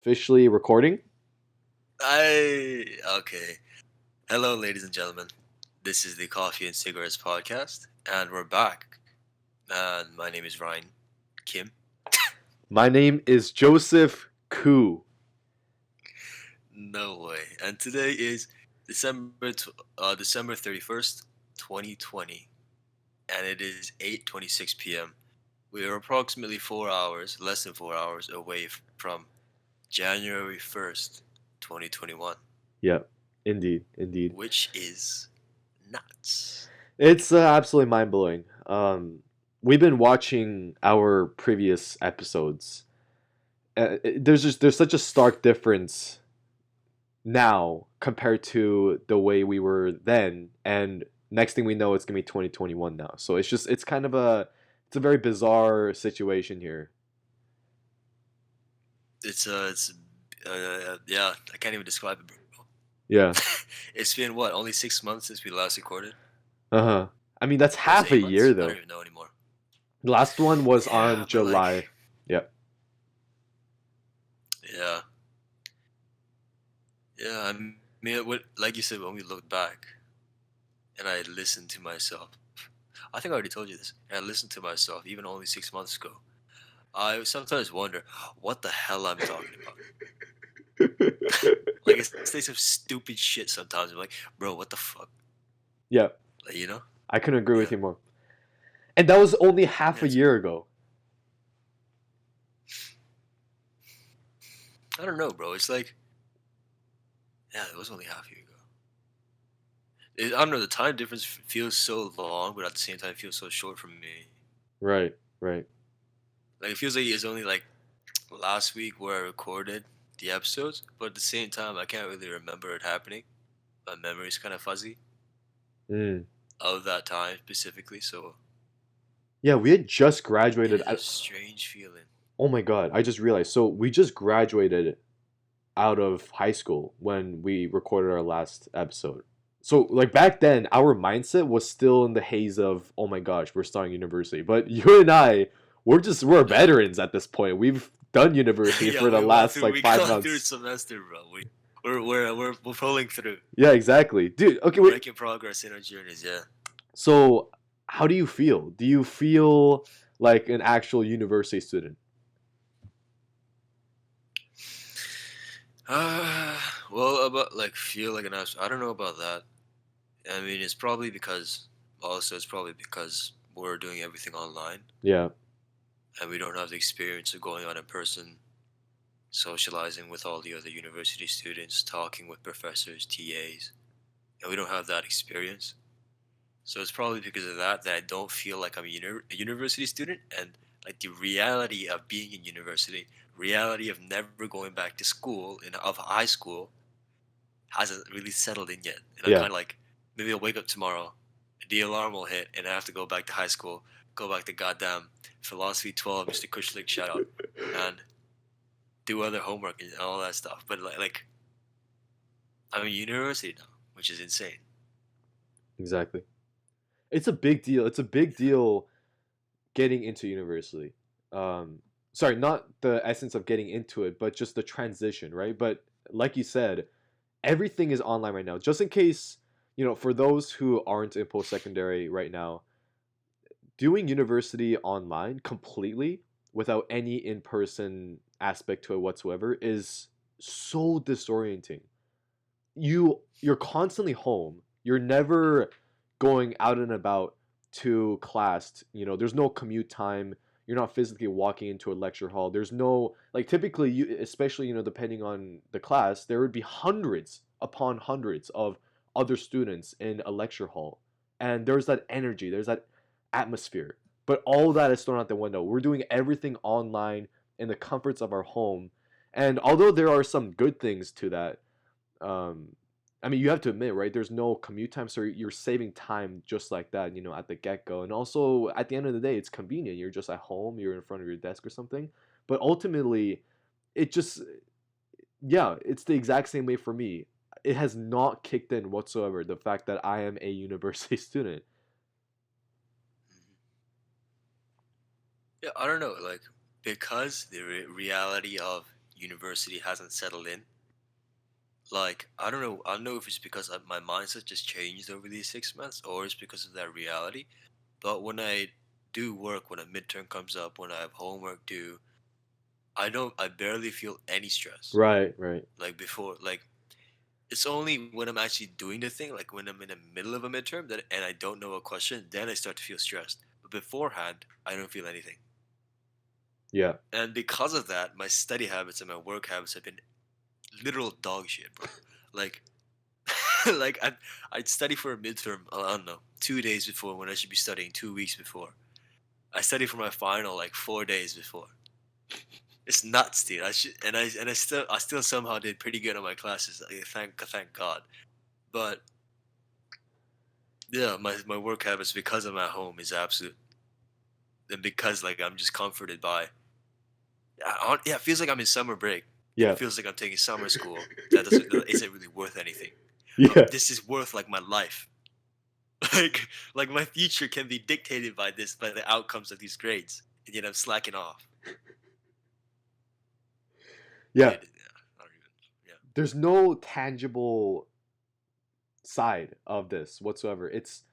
Officially recording? Okay. Hello, ladies and gentlemen. This is the Coffee and Cigarettes podcast, and we're back. And my name is Ryan Kim. My name is Joseph Koo. No way. And today is December 31st, 2020, and it is 8:26 p.m. We are approximately 4 hours, less than 4 hours away from January 1st, 2021, Yeah, indeed. which is nuts. It's absolutely mind blowing. We've been watching our previous episodes. There's such a stark difference now compared to the way we were then, and next thing we know, it's gonna be 2021 now. So it's kind of it's a very bizarre situation here. Yeah, I can't even describe it, bro. Yeah. It's been what, only 6 months since we last recorded? Uh-huh. I mean, that's Or was it half a eight year months? I don't though. even know anymore. The last one was on Yeah, but like, July. Yeah. yeah, yeah. What, like you said, when we look back, and I listened to myself. I think I already told you this. And I listened to myself even only 6 months ago. I sometimes wonder what the hell I'm talking about. Like, I say some stupid shit sometimes. I'm like, bro, what the fuck? Yeah, Like, you know? I couldn't agree with Yeah, you more. And that was only half yeah. a year ago. I don't know, bro. It's like, yeah, it was only half a year ago. I don't know. The time difference feels so long, but at the same time, feels so short for me. Right, right. Like, it feels like it's only like last week where I recorded the episodes, but at the same time, I can't really remember it happening. My memory's kind of fuzzy Mm. of that time specifically, so Yeah, we had just it graduated. is a strange feeling. Oh my God, I just realized. So we just graduated out of high school when we recorded our last episode. So like back then, our mindset was still in the haze of, oh my gosh, we're starting university. But you and I, we're Yeah, veterans at this point. We've done university yeah. for the last like We five gone through a months. semester, bro. We're pulling through. Yeah, exactly, dude. Okay, We're wait. making progress in our journeys. Yeah. So, how do you feel? Do you feel like an actual university student? Uh, well, about like feel like an ass. I don't know about that. I mean, it's probably because we're doing everything online Yeah. and we don't have the experience of going out in person, socializing with all the other university students, talking with professors, TAs, and we don't have that experience. So it's probably because of that that I don't feel like I'm a university student, and like the reality of being in university, reality of never going back to school in of high school hasn't really settled in yet. And I'm Yeah. kind of like, maybe I'll wake up tomorrow, the alarm will hit, and I have to go back to high school, go back to goddamn philosophy 12, Mr. Kushlik, shout out, and do other homework and all that stuff. But I'm in university now, which is insane. Exactly. It's a big deal. It's a big deal getting into university. Um, sorry, not the essence of getting into it, but just the transition, right? But like you said, everything is online right now. Just in case, for those who aren't in post-secondary right now, doing university online completely without any in-person aspect to it whatsoever is so disorienting. You're constantly home. You're never going out and about to class. There's no commute time. You're not physically walking into a lecture hall. There's no like typically you especially depending on the class, there would be hundreds upon hundreds of other students in a lecture hall. And there's that energy, there's that atmosphere. But all that is thrown out the window. We're doing everything online in the comforts of our home. And although there are some good things to that, um, I mean, you have to admit, right? There's no commute time, so you're saving time just like that, at the get go. And also, at the end of the day, it's convenient. You're just at home, you're in front of your desk or something. But ultimately, it just, yeah, it's the exact same way for me. It has not kicked in whatsoever, the fact that I am a university student. Mhm. Yeah, I don't know, like because the reality of university hasn't settled in. Like, I don't know if it's because my mindset just changed over these 6 months, or it's because of that reality. But when I do work, when a midterm comes up, when I have homework due, I barely feel any stress. Right, right. Like before, like it's only when I'm actually doing the thing, like when I'm in the middle of a midterm, that and I don't know a question, then I start to feel stressed. But beforehand, I don't feel anything. Yeah. And because of that, my study habits and my work habits have been literal dog shit, bro. Like, like I'd study for a midterm. I don't know, 2 days before when I should be studying 2 weeks before. I study for my final like 4 days before. It's nuts, dude. I still somehow did pretty good on my classes. Like, thank God. But yeah, my work habits because I'm at home is absolute, and because like I'm just comforted by. Yeah, it feels like I'm in summer break, and it Yeah. feels like I'm taking summer school. That isn't really worth anything. But Yeah. this is worth like my life. Like my future can be dictated by this, by the outcomes of these grades, and yet I'm slacking off, Yeah. dude. Yeah, I don't even. Yeah. There's no tangible side of this whatsoever. It's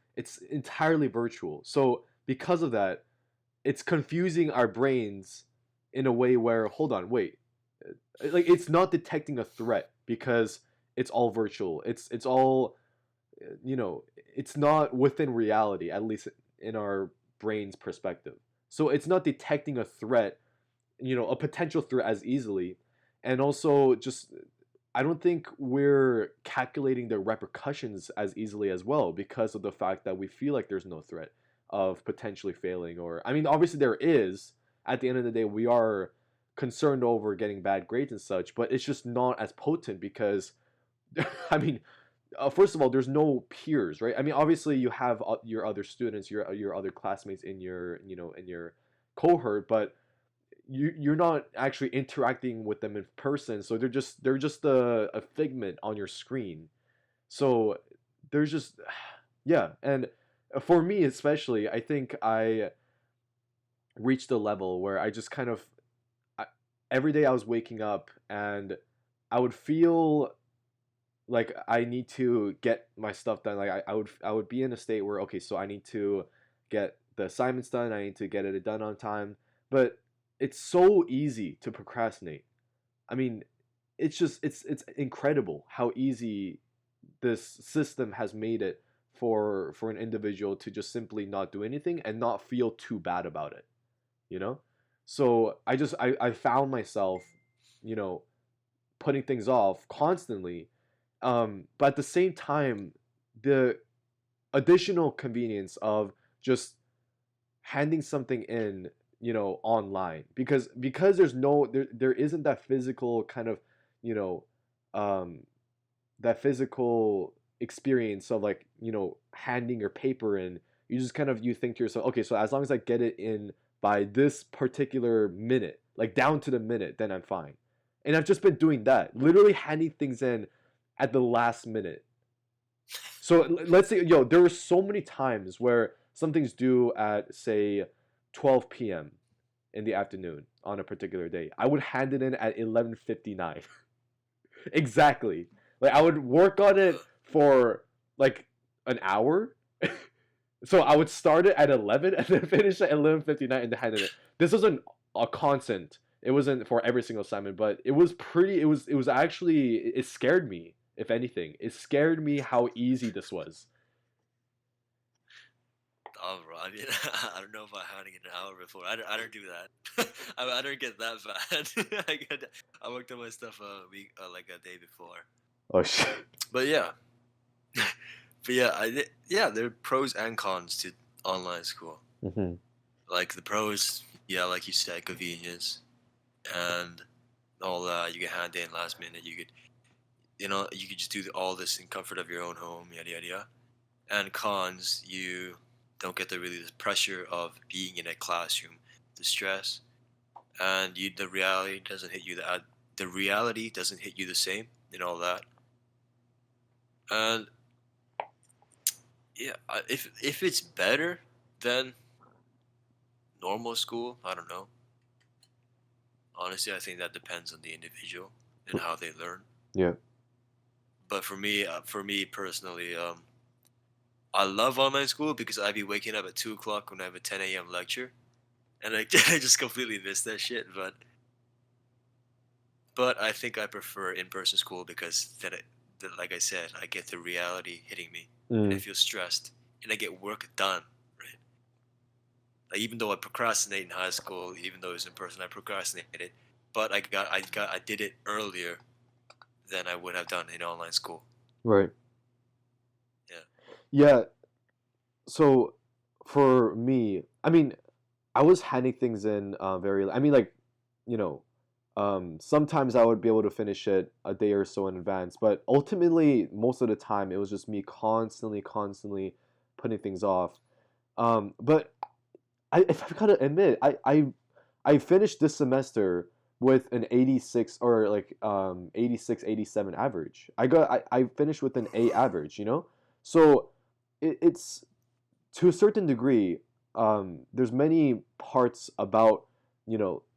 entirely virtual. So because of that, it's confusing our brains in a way where, hold on, wait, like it's not detecting a threat because it's all virtual. It's all, it's not within reality, at least in our brain's perspective. So it's not detecting a threat, a potential threat as easily. And also just, I don't think we're calculating the repercussions as easily as well because of the fact that we feel like there's no threat of potentially failing. Or, I mean, obviously there is. At the end of the day, we are concerned over getting bad grades and such, but it's just not as potent because, I mean, first of all, there's no peers, right? I mean, obviously you have your other students, your other classmates in your, in your cohort, but you're not actually interacting with them in person, so they're just a figment on your screen. So there's just yeah. And for me especially, I think I reached a level where I just kind of I, every day I was waking up and I would feel like I need to get my stuff done. Like I would be in a state where, okay, so I need to get the assignments done, I need to get it done on time. But it's so easy to procrastinate. I mean, it's incredible how easy this system has made it for an individual to just simply not do anything and not feel too bad about it, you know? So I found myself, you know, putting things off constantly. But at the same time, the additional convenience of just handing something in, online, because there isn't that physical kind of, you know, um, that physical experience of, like, handing your paper in. You just kind of, you think to yourself, okay, so as long as I get it in by this particular minute, like down to the minute, then I'm fine. And I've just been doing that, literally handing things in at the last minute. So let's say, there were so many times where something's due at, say, 12 p.m. in the afternoon on a particular day. I would hand it in at 11:59. Exactly. Like I would work on it for like an hour. So I would start it at 11 and then finish at 11:59 and then hand it in. This wasn't a constant. It wasn't for every single assignment, but it was actually, it scared me, if anything. It scared me how easy this was. Oh, bro. I mean, I don't know if I had it an hour before. I don't do that. I don't get that bad. I worked on my stuff a week, like a day before. Oh shit. But yeah, but yeah, yeah, there are pros and cons to online school. Mhm. Like the pros, yeah, like you said, convenience and all that. You can hand in last minute. You could just do all this in comfort of your own home. Yada yada yada. And cons, you don't get the pressure of being in a classroom, the stress, and the reality doesn't hit you. The reality doesn't hit you the same, and all that. And yeah, if it's better than normal school, I don't know. Honestly, I think that depends on the individual and how they learn. Yeah. But for me personally, I love online school because I'd be waking up at 2 o'clock when I have a 10 a.m. lecture, and I, I just completely miss that shit. But I think I prefer in-person school because like I said, I get the reality hitting me, and I Mm, feel stressed, and I get work done. Right? Like even though I procrastinate in high school, even though it was in person, I procrastinated, but I did it earlier than I would have done in online school. right. Yeah. Yeah. So for me, I mean, I was handing things in very. I mean, like, you know, sometimes I would be able to finish it a day or so in advance, but ultimately, most of the time, it was just me constantly putting things off. But if I've got to admit, I finished this semester with an 86 or like 86, 87 average. I finished with an A average, you know? So it's to a certain degree, there's many parts about,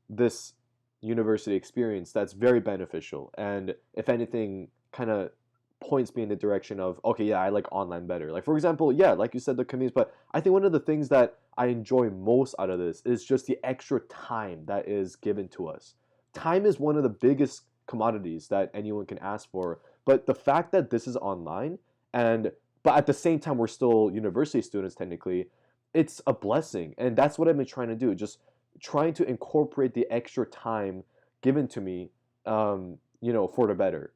this university experience that's very beneficial. And if anything, kind of points me in the direction of, okay, yeah, I like online better. Like, for example, yeah, like you said, the convenience, but I think one of the things that I enjoy most out of this is just the extra time that is given to us. Time is one of the biggest commodities that anyone can ask for. But the fact that this is online and but at the same time we're still university students technically, it's a blessing. And that's what I've been trying to do, just trying to incorporate the extra time given to me, for the better.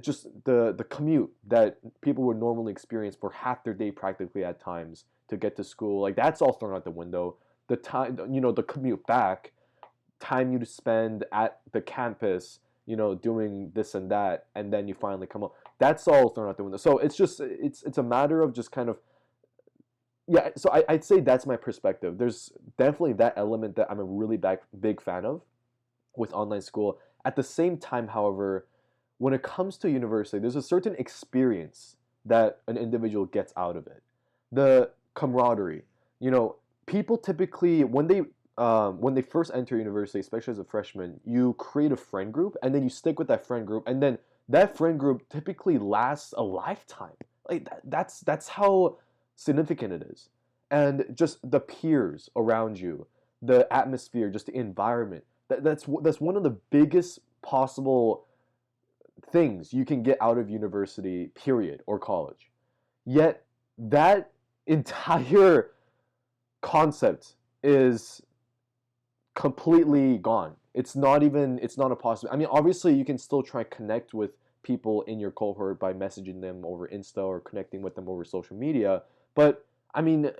Just the commute that people would normally experience for half their day practically at times to get to school, like that's all thrown out the window. The time, the commute back, time you spend at the campus, doing this and that, and then you finally come up. That's all thrown out the window. So it's just it's a matter of just kind of, yeah. So I'd say that's my perspective. There's definitely that element that I'm a really big fan of with online school. At the same time, however, when it comes to university, there's a certain experience that an individual gets out of it. The camaraderie. You know, people typically when they first enter university, especially as a freshman, you create a friend group and then you stick with that friend group, and then that friend group typically lasts a lifetime. Like that's how significant it is. And just the peers around you, the atmosphere, just the environment. That's one of the biggest possible things you can get out of university, period, or college. Yet that entire concept is completely gone. It's not a possibility. I mean, obviously you can still try to connect with people in your cohort by messaging them over Insta or connecting with them over social media, but I mean,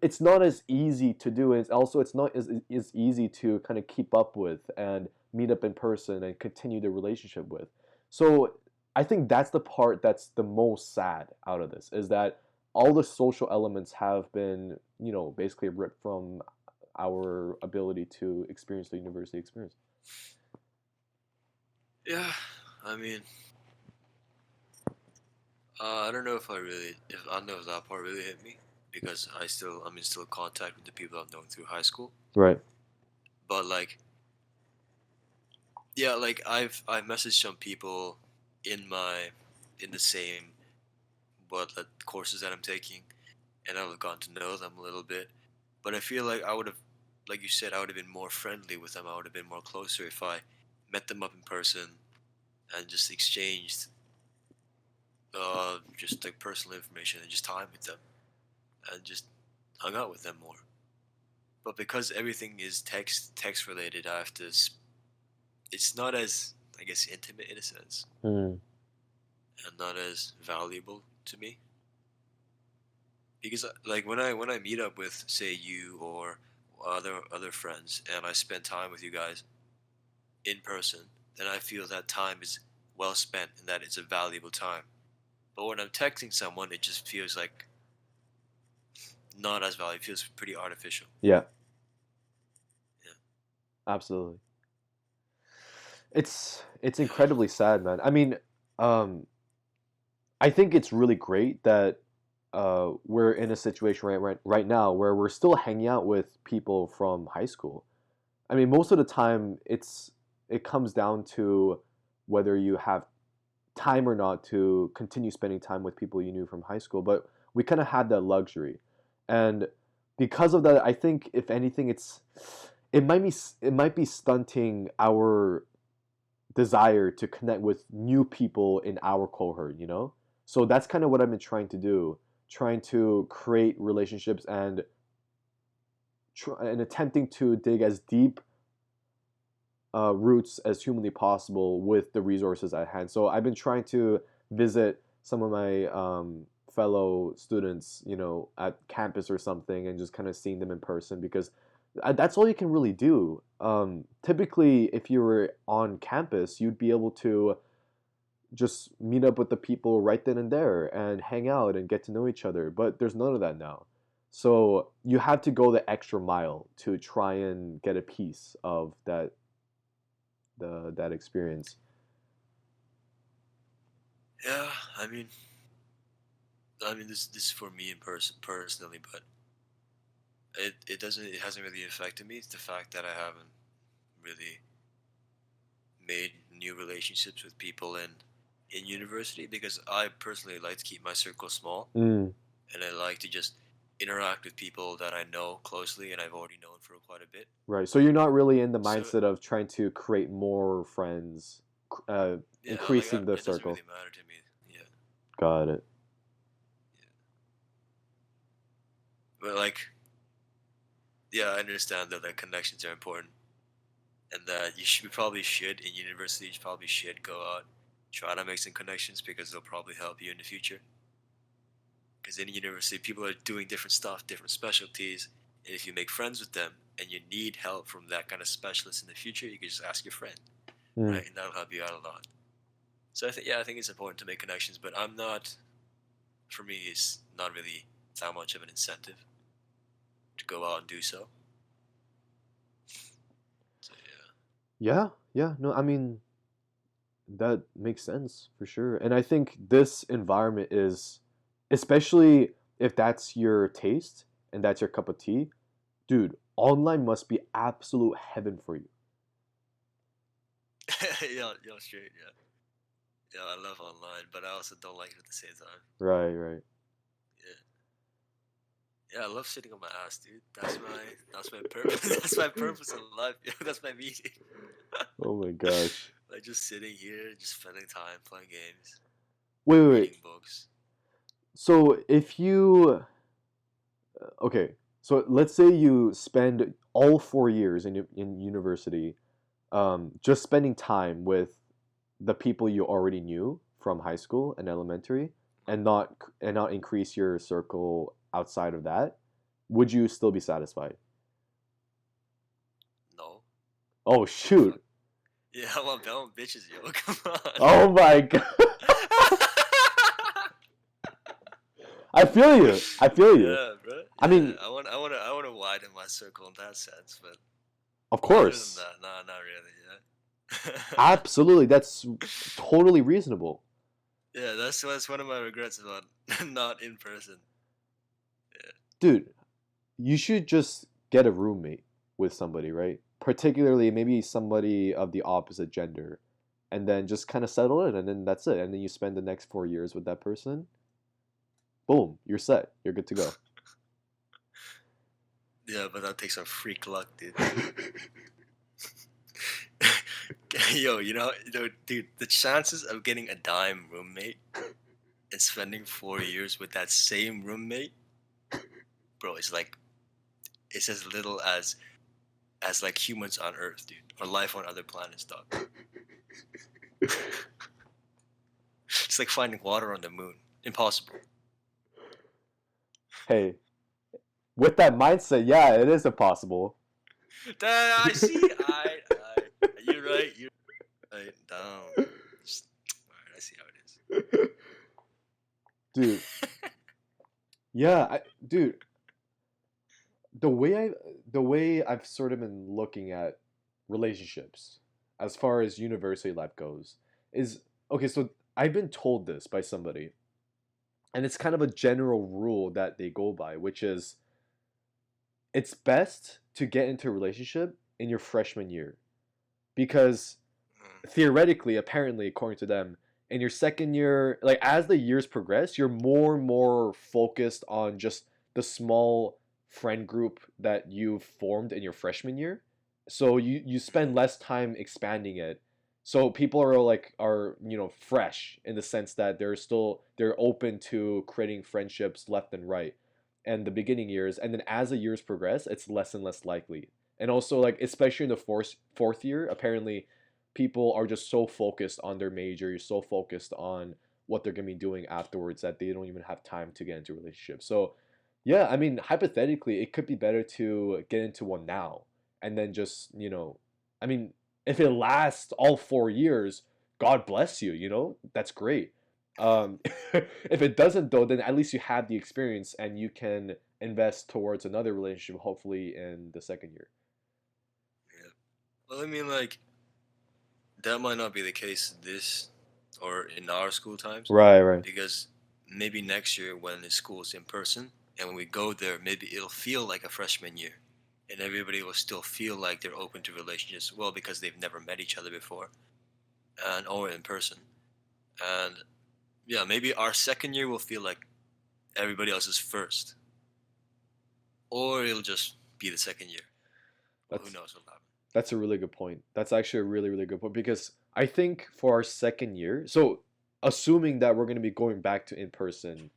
it's not as easy to do. It's also it's not as easy to kind of keep up with and meet up in person and continue the relationship with. So I think that's the part that's the most sad out of this, is that all the social elements have been, basically ripped from our ability to experience the university experience. Yeah. I mean, I don't know if I don't know if that part really hit me because I'm in still contact with the people I've known through high school. Right. But like, yeah, like I've messaged some people in my in the same courses that I'm taking, and I've gotten to know them a little bit. But I feel like I would have, like you said, I would have been more friendly with them. I would have been more closer if I met them up in person and just exchanged just like personal information and just time with them and just hung out with them more. But because everything is text related, I have to. It's not as, I guess, intimate in a sense, Mm. and not as valuable to me. Because like when I meet up with, say, you or other friends, and I spend time with you guys in person, then I feel that time is well spent and that it's a valuable time. But when I'm texting someone, it just feels like not as valuable. It feels pretty artificial. Yeah, Yeah. absolutely. It's incredibly sad, man. I mean, um, I think it's really great that we're in a situation right now where we're still hanging out with people from high school. I mean, most of the time it comes down to whether you have time or not to continue spending time with people you knew from high school. But we kind of had that luxury, and because of that, I think if anything, it might be stunting our desire to connect with new people in our cohort. So that's kind of what I've been trying to do, trying to create relationships and attempting to dig as deep roots as humanly possible with the resources at hand. So I've been trying to visit some of my fellow students, at campus or something, and just kind of seeing them in person, because that's all you can really do. Typically, if you were on campus, you'd be able to just meet up with the people right then and there and hang out and get to know each other. But there's none of that now. So you have to go the extra mile to try and get a piece of that experience. Yeah, this is for me in personally, but it hasn't really affected me. It's the fact that I haven't really made new relationships with people in university, because I personally like to keep my circle small, Mm, and I like to just interact with people that I know closely and I've already known for quite a bit. right. So you're not really in the So mindset of trying to create more friends, yeah, increasing the it doesn't circle. really matter to me. Yeah, Got it. yeah. But like, yeah, I understand that connections are important, and that we probably should in university. You probably should go out, try to make some connections, because they'll probably help you in the future. Because in university, people are doing different stuff, different specialties, and if you make friends with them and you need help from that kind of specialist in the future, you can just ask your friend, Mm. right? And that'll help you out a lot. So I think it's important to make connections, but I'm not. For me, it's not really that much of an incentive to go out and do so. So yeah. Yeah, yeah. No, I mean, that makes sense for sure. And I think this environment is, especially if that's your taste and that's your cup of tea, dude, online must be absolute heaven for you. Yeah, straight, yeah. Yeah, I love online, but I also don't like it at the same time. Right, right. Yeah. Yeah, I love sitting on my ass, dude. That's my purpose. That's my purpose in life. Yeah, that's my meaning. Oh my gosh. Like just sitting here, just spending time playing games, Wait, wait, wait. reading books. So if you, okay, so let's say you spend all 4 years in university, just spending time with the people you already knew from high school and elementary, and not increase your circle outside of that, would you still be satisfied? No, Oh fuck. shoot. Yeah, I want bitches, yo. Come on. Oh my god. I feel you. I feel you. Yeah, bro. I Yeah, mean, I want to widen my circle in that sense, but of other than course. that, nah, not really. Yeah. Absolutely. That's totally reasonable. Yeah, that's one of my regrets about not in person. Yeah. Dude, you should just get a roommate with somebody, right? Particularly maybe somebody of the opposite gender, and then just kind of settle in, and then that's it. And then you spend the next 4 years with that person. Boom, you're set. You're good to go. Yeah, but that takes some freak luck, dude. Yo, dude, the chances of getting a dime roommate and spending 4 years with that same roommate, bro, it's as little as like humans on Earth, dude, or life on other planets, dog. It's like finding water on the moon. Impossible. Hey, with that mindset, yeah, it is impossible. I see. You're right. You're right. Down. Alright, I see how it is. Dude, yeah, dude, the way I the way I've sort of been looking at relationships as far as university life goes is, okay, so I've been told this by somebody, and it's kind of a general rule that they go by, which is it's best to get into a relationship in your freshman year, because Mm. theoretically, apparently, according to them, in your second year, like as the years progress, you're more and more focused on just the small friend group that you've formed in your freshman year. So you spend Mm. less time expanding it. So people are like fresh in the sense that they're open to creating friendships left and right and the beginning years, and then as the years progress, it's less and less likely. And also like especially in the fourth year, apparently people are just so focused on their major, you're so focused on what they're gonna be doing afterwards that they don't even have time to get into relationships. So yeah, I mean hypothetically it could be better to get into one now and then just, I mean, if it lasts all 4 years, God bless you, that's great. Um if it doesn't though, then at least you have the experience and you can invest towards another relationship hopefully in the second year. Yeah. Well, I mean, like that might not be the case this or in our school times, Right, right. because maybe next year when the school's in person and when we go there, maybe it'll feel like a freshman year, and everybody will still feel like they're open to relationships. Well, because they've never met each other before, and or in person, and yeah, maybe our second year will feel like everybody else's first, or it'll just be the second year. Well, who That's knows what'll happen. That's a really good point. That's actually a really, really good point because I think for our second year, so assuming that we're going to be going back to in person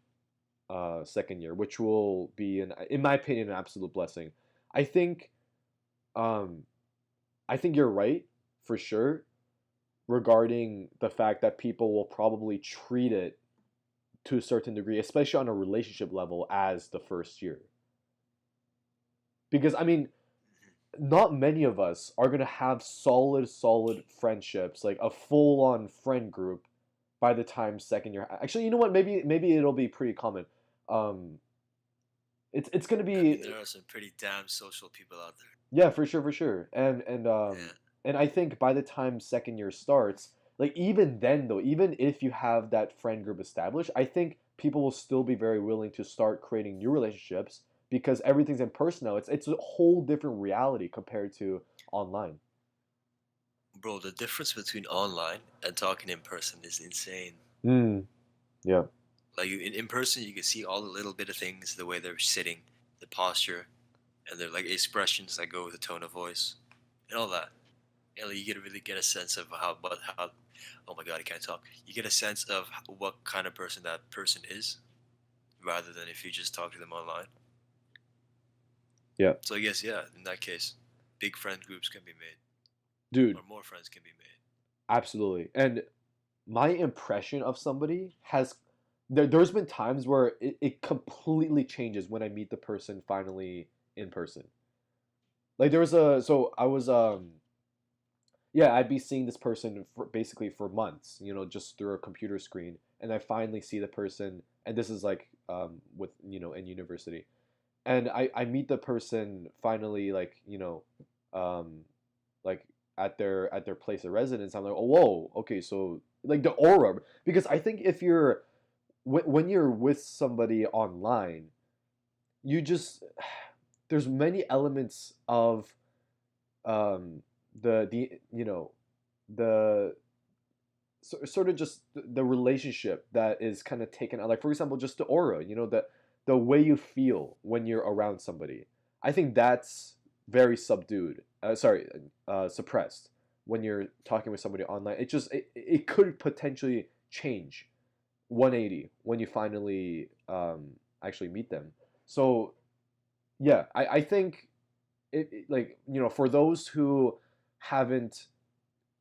second year, which will be in my opinion, an absolute blessing. I think, um, I think you're right for sure regarding the fact that people will probably treat it to a certain degree, especially on a relationship level, as the first year. Because I mean, not many of us are gonna have solid friendships, like a full on friend group by the time second year. Actually, you know what? Maybe it'll be pretty common. Um, it's gonna I mean, be there are some pretty damn social people out there. yeah, for sure, for sure. Yeah. And I think by the time second year starts, like even then though, even if you have that friend group established, I think people will still be very willing to start creating new relationships because everything's in person now. It's a whole different reality compared to online. Bro, the difference between online and talking in person is insane. Mm, yeah. Like in person, you can see all the little bit of things, the way they're sitting, the posture, and their like expressions that go with the tone of voice, and all that. And like, you get to really get a sense of how. Oh my god, I can't talk. You get a sense of what kind of person that person is, rather than if you just talk to them online. Yeah. So I guess yeah, in that case, big friend groups can be made, Dude, or more friends can be made. absolutely. And my impression of somebody has there's been times where it completely changes when I meet the person finally in person. Like there was a so I was yeah, I'd be seeing this person for basically for months, just through a computer screen, and I finally see the person, and this is like with in university, and I meet the person finally like um like at their place of residence. I'm like, oh whoa, okay, so like the aura, because I think if you're when you're with somebody online, you just there's many elements of um the the sort of just the relationship that is kind of taken out, like for example just the aura, the way you feel when you're around somebody. I think that's very subdued, sorry, suppressed when you're talking with somebody online. It could potentially change 180 when you finally actually meet them. So yeah, I think like for those who haven't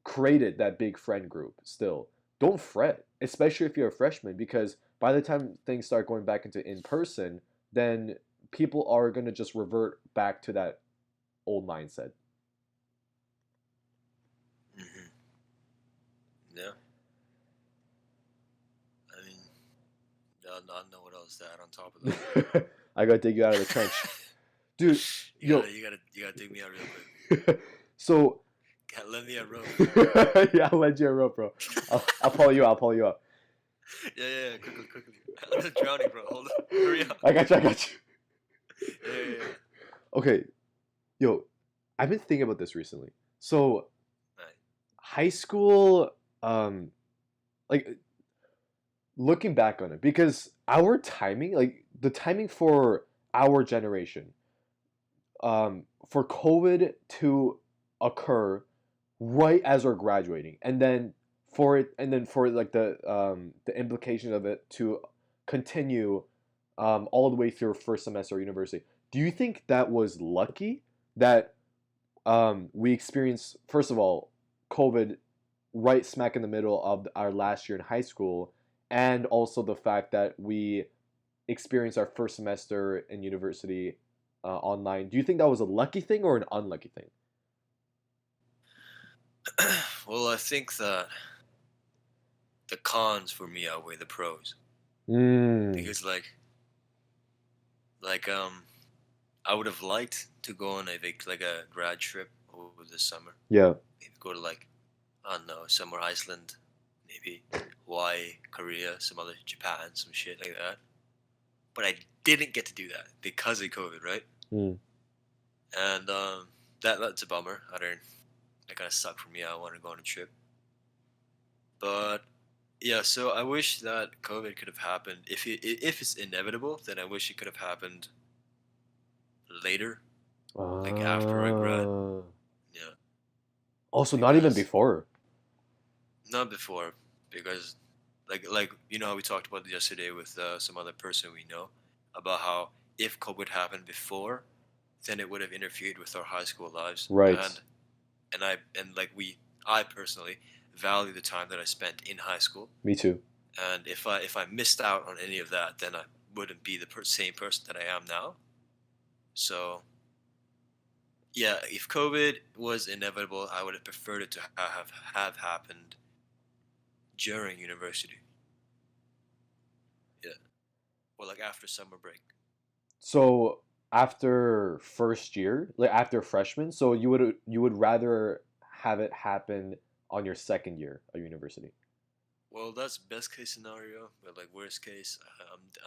created that big friend group still, don't fret, especially if you're a freshman, because by the time things start going back into in person, then people are going to just revert back to that old mindset. Hmm. Yeah, I mean, I don't know what else to add on top of that. I gotta take you out of the trench, dude. Yo, You gotta dig me out real quick. so Lend me a rope. yeah, I'll let you a rope, bro. I'll pull you out. I'll pull you out. Yeah, quickly, quickly. I'm just drowning, bro. Hold on, hurry up. I got you. I got you. Yeah. Okay, yo, I've been thinking about this recently. So Nice. high school, um, like looking back on it, because our timing, like the timing for our generation, for COVID to occur right as we're graduating, and then for like the implication of it to continue all the way through first semester of university. Do you think that was lucky that we experienced, first of all, COVID right smack in the middle of our last year in high school, and also the fact that we experienced our first semester in university online? Do you think that was a lucky thing or an unlucky thing? Well, I think that the cons for me outweigh the pros Mm, because like I would have liked to go on like a grad trip over the summer. yeah, Maybe go to like I don't know somewhere Iceland, maybe Hawaii, Korea, some other Japan, some shit like that. But I didn't get to do that because of COVID, right? mm, And that's a bummer. I don't. That kind of sucked for me. I want to go on a trip, but yeah. So I wish that COVID could have happened. If it's inevitable, then I wish it could have happened later, like after I grad. uh, Yeah, also not even because before. not before, because like you know how we talked about yesterday with some other person we know about how if COVID happened before, then it would have interfered with our high school lives, Right. and I personally value the time that I spent in high school, Me too. and if I missed out on any of that, then I wouldn't be the same person that I am now. So yeah, if COVID was inevitable, I would have preferred it to have happened during university. Yeah, or like after summer break. So after first year, like after freshman, so you would rather have it happen on your second year of university. Well, that's best case scenario, but like worst case,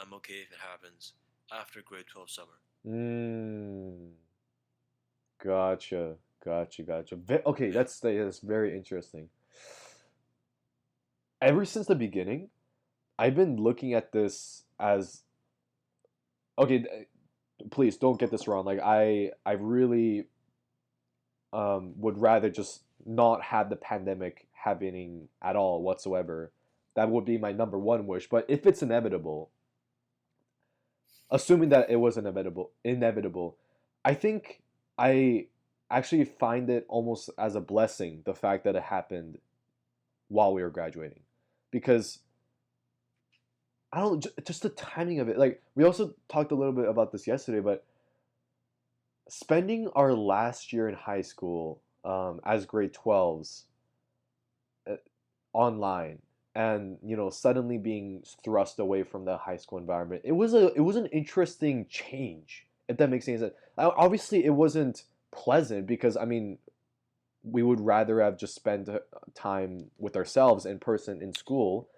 I'm okay if it happens after grade 12 summer. Mm, gotcha, gotcha. Okay, Yeah. that's very interesting. Ever since the beginning, I've been looking at this as, okay, please don't get this wrong. Like I really would rather just not have the pandemic happening at all whatsoever. That would be my number one wish. But if it's inevitable, assuming that it was inevitable, I think I actually find it almost as a blessing, the fact that it happened while we were graduating, because I don't, just the timing of it. Like we also talked a little bit about this yesterday, but spending our last year in high school as grade 12s uh, online, and suddenly being thrust away from the high school environment, it was an interesting change, if that makes any sense. Obviously it wasn't pleasant, because I mean we would rather have just spent time with ourselves in person in school.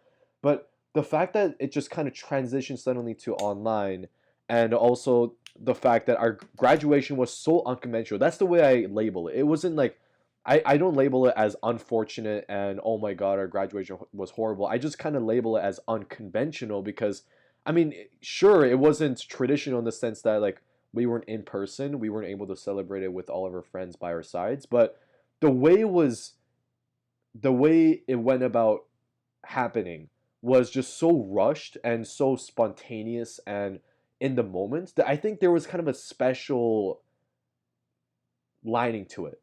But the fact that it just kind of transitioned suddenly to online, and also the fact that our graduation was so unconventional, that's the way I label it. It wasn't like, I don't label it as unfortunate and oh my god, our graduation was horrible. I just kind of label it as unconventional because, I mean, sure, it wasn't traditional in the sense that like we weren't in person, we weren't able to celebrate it with all of our friends by our sides, but the way it was, the way it went about happening was just so rushed and so spontaneous and in the moment, that I think there was kind of a special lining to it.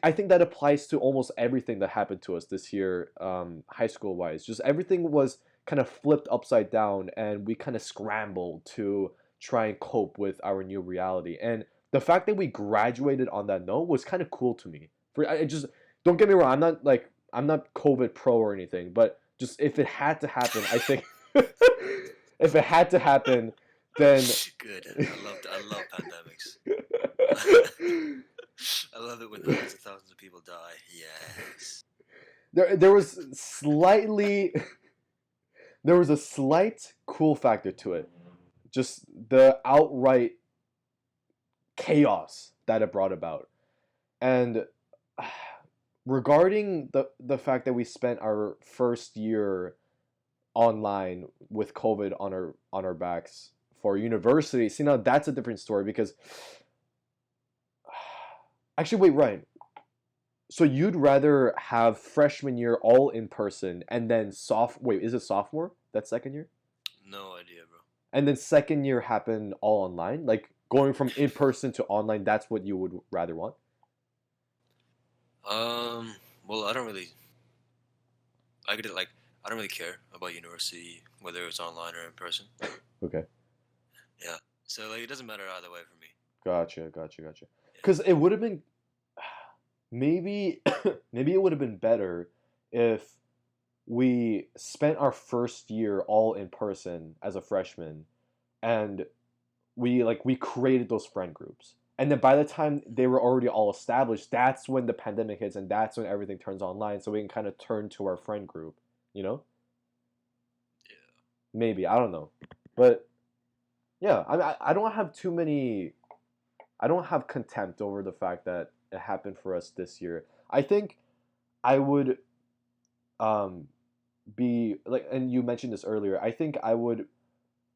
I think that applies to almost everything that happened to us this year, high school wise. Just everything was kind of flipped upside down, and we kind of scrambled to try and cope with our new reality. And the fact that we graduated on that note was kind of cool to me. For I just, don't get me wrong, I'm not COVID pro or anything, but just if it had to happen, I think if it had to happen, then Good. I love pandemics. I love it when hundreds of thousands of people die. Yes. there was slightly there was a slight cool factor to it. Just the outright chaos that it brought about. And regarding the fact that we spent our first year online with COVID on our backs for university. See, now that's a different story because actually, wait, Ryan. So you'd rather have freshman year all in person and then wait, is it sophomore? That's second year? No idea, bro. And then second year happen all online? Like going from in person to online, that's what you would rather want? Well, I don't really. I could like. I don't really care about university, whether it's online or in person. Okay. Yeah. So like, it doesn't matter either way for me. Gotcha, gotcha, gotcha. Yeah. Because it would have been maybe maybe it would have been better if we spent our first year all in person as a freshman and we created those friend groups. And then by the time they were already all established, that's when the pandemic hits and that's when everything turns online so we can kind of turn to our friend group, you know? Yeah. Maybe, I don't know. But yeah, I don't have too many I don't have contempt over the fact that it happened for us this year. I think I would um be like, and you mentioned this earlier. I think I would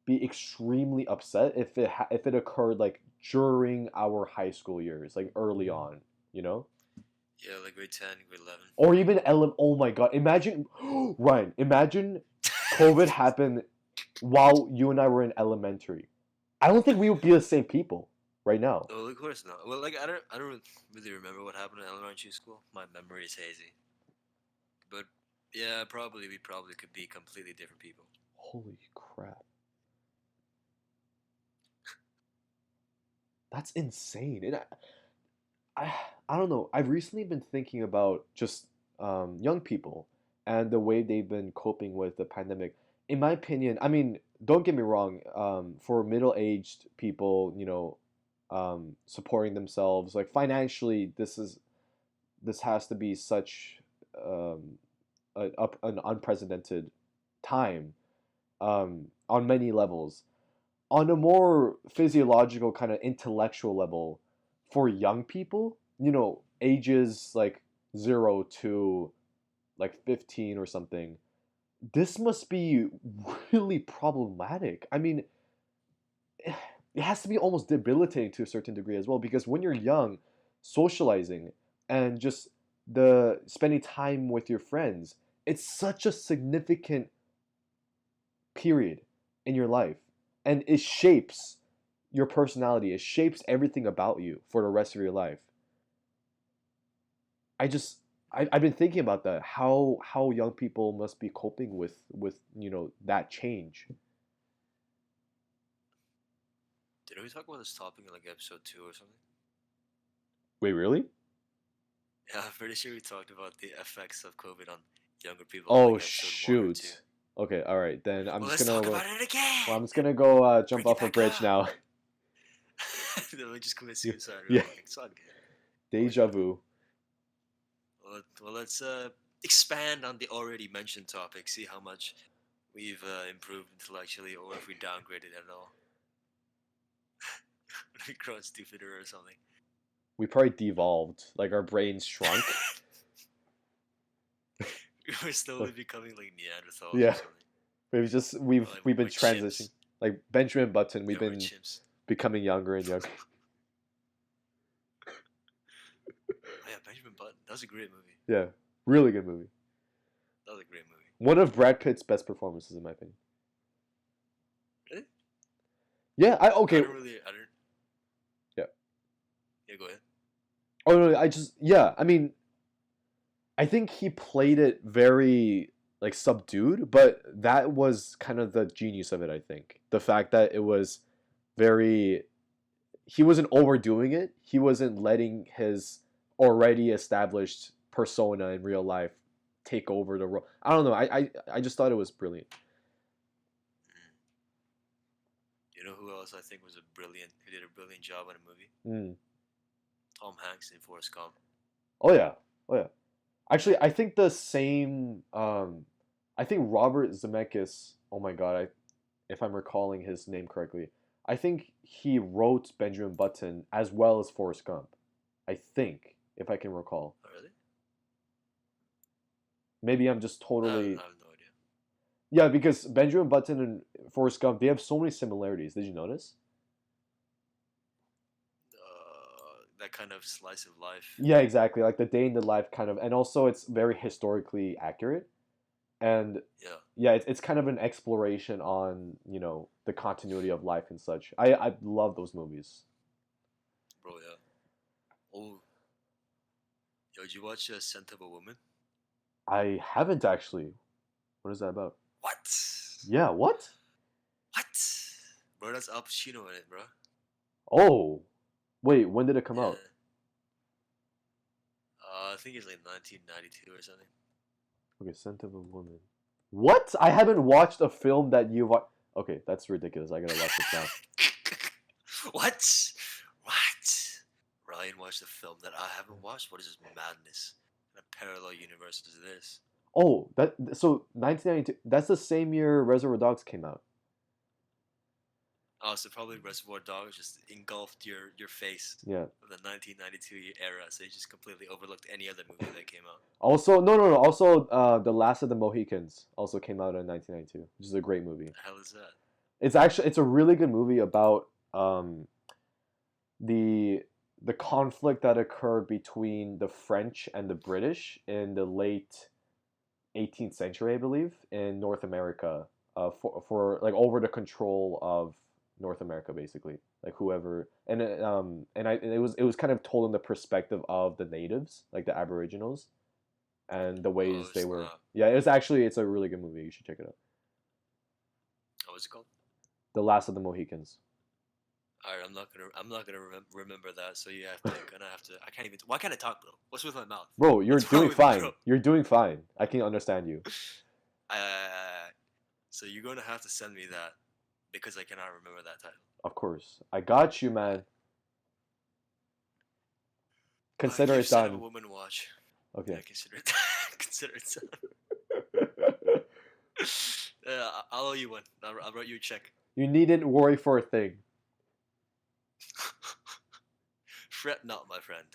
be extremely upset if it occurred like during our high school years, like early on, you know, Yeah, like grade 10, grade 11. or even Oh my God, imagine Ryan, imagine COVID happened while you and I were in elementary. I don't think we would be the same people right now. Oh, of course not. Well, like I don't really remember what happened in elementary school. My memory is hazy. But yeah, we probably could be completely different people. Holy crap, that's insane. And I, I don't know. I've recently been thinking about just young people and the way they've been coping with the pandemic. In my opinion, I mean, don't get me wrong. For middle-aged people, supporting themselves like financially, this has to be such um, an unprecedented time on many levels. On a more physiological kind of intellectual level, for young people, ages like 0 to like 15 or something, this must be really problematic. I mean, it has to be almost debilitating to a certain degree as well because when you're young, socializing and just the spending time with your friends, it's such a significant period in your life, and it shapes your personality. It shapes everything about you for the rest of your life. I just I've been thinking about that. How young people must be coping with that change. Did we talk about this topic in like episode 2 or something? Wait, really? Yeah, I'm pretty sure we talked about the effects of COVID on younger people in Oh like episode 1 or 2. shoot. Okay, all right. Then I'm Well, just let's gonna talk go. about it again. Well, I'm just gonna go jump Bring it off a back bridge up. now. Then we just commit Yeah, suicide real yeah. quick. It's all good. Always Deja happen. vu. Well, let's expand on the already mentioned topic. See how much we've improved intellectually, or if we downgraded at all. We grown stupider or something. We probably devolved. Like our brains shrunk. We're slowly Like, becoming like Neanderthals or yeah. something. We've Or we've been like transitioning. chimps. Like Benjamin Button, we've Yeah, we're been chimps. becoming younger and younger. Oh yeah, Benjamin Button. That was a great movie. Yeah, really good movie. That was a great movie. One of Brad Pitt's best performances, in my opinion. Really? Yeah, I okay. don't really. I don't. Yeah. Yeah, go ahead. Oh no, yeah. I mean, I think he played it very like subdued, but that was kind of the genius of it. I think the fact that it was very he wasn't overdoing it. He wasn't letting his already established persona in real life take over the role. I don't know. I just thought it was brilliant. Mm. You know who else I think was who did a brilliant job in a movie? Mm. Tom Hanks in Forrest Gump. Oh yeah. Oh yeah. Actually, I think the same. I think Robert Zemeckis. Oh my God! If I'm recalling his name correctly, I think he wrote Benjamin Button as well as Forrest Gump. I think, if I can recall. Oh, really? Maybe I'm just I totally have no idea. yeah, because Benjamin Button and Forrest Gump, they have so many similarities. Did you notice? That kind of slice of life. Yeah, exactly. Like the day in the life kind of, and also it's very historically accurate. And Yeah, yeah, it's kind of an exploration on, the continuity of life and such. I love those movies. bro. Yeah. Oh, yo, did you watch *Scent of a Woman*? I haven't actually. What is that about? What? Yeah, what? What? Bro, that's Al Pacino in it, bro. Oh, wait, when did it come out? Yeah. I think it's like 1992 or something. Okay, Scent of a Woman. What? I haven't watched a film that you've watched. Okay, that's ridiculous. I gotta watch this now. What? What? Ryan watched a film that I haven't watched? What is this madness? What a parallel universe is this? Oh, so 1992. That's the same year Reservoir Dogs came out. Oh, so probably Reservoir Dogs just engulfed your face Yeah. of the 1992 era, so you just completely overlooked any other movie that came out. Also, no, no, no. Also, The Last of the Mohicans also came out in 1992, which is a great movie. The hell is that? It's a really good movie about the the conflict that occurred between the French and the British in the late 18th century, I believe, in North America, for like over the control of North America, basically, like whoever, and it was kind of told in the perspective of the natives, like the Aboriginals, and the Oh, ways they were. snap. Yeah, it's a really good movie. You should check it out. What was it called? The Last of the Mohicans. Alright, I'm not gonna remember that. So you have to gonna have to. I can't even. Why can't I talk, bro? What's with my mouth? Bro, you're What's wrong doing with me, bro? fine. You're doing fine. I can understand you. So you're gonna have to send me that because I cannot remember that title. Of course. I got you, Alright. man. Consider Give it Son of a done. Woman watch. Okay. Yeah, consider it. Consider it. I'll owe you one. I'll write you a check. You needn't worry for a thing. Fret not, my friend.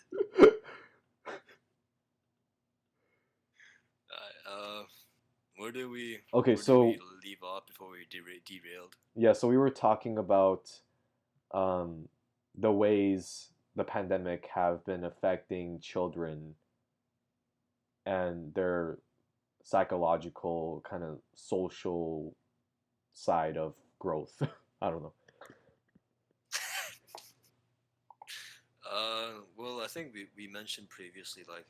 Where do we Okay, where do we so leave off before we derailed? yeah, so we were talking about um, the ways the pandemic have been affecting children and their psychological kind of social side of growth. I don't know. Well, I think we mentioned previously, like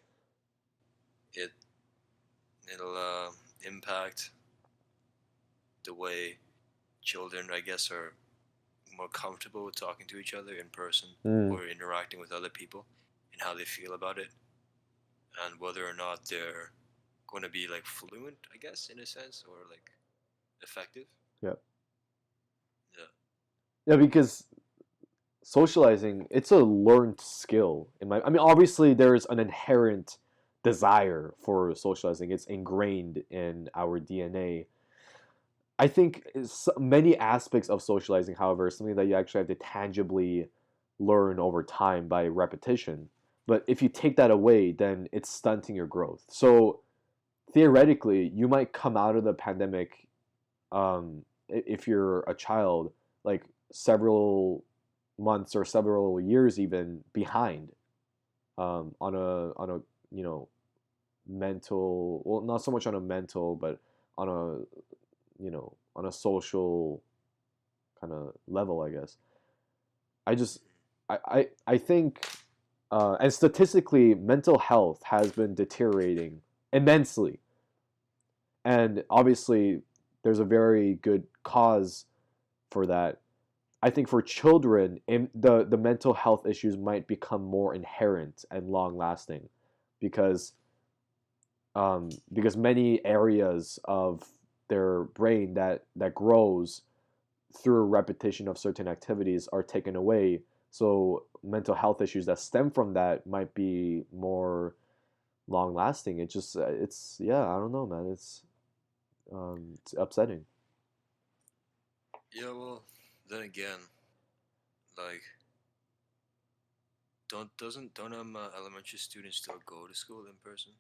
it it'll impact the way children, I guess, are more comfortable with talking to each other in person Mm, or interacting with other people and how they feel about it and whether or not they're going to be like fluent, I guess, in a sense, or like effective. yeah. Yeah. Yeah, because socializing, it's a learned skill. I mean, obviously, there's an inherent desire for socializing. It's ingrained in our DNA. I think many aspects of socializing, however, is something that you actually have to tangibly learn over time by repetition. But if you take that away, then it's stunting your growth. So theoretically, you might come out of the pandemic, if you're a child, like several months or several years even behind, on a you know mental, well, not so much on a mental, but on a on a social kind of level, I guess. I just I think, and statistically, mental health has been deteriorating immensely, and obviously, there's a very good cause for that. I think for children, the mental health issues might become more inherent and long lasting, because because many areas of their brain that grows through repetition of certain activities are taken away. So mental health issues that stem from that might be more long lasting. It just it's yeah, I don't know, man. It's upsetting. Yeah, well, then again, like, don't elementary students still go to school in person?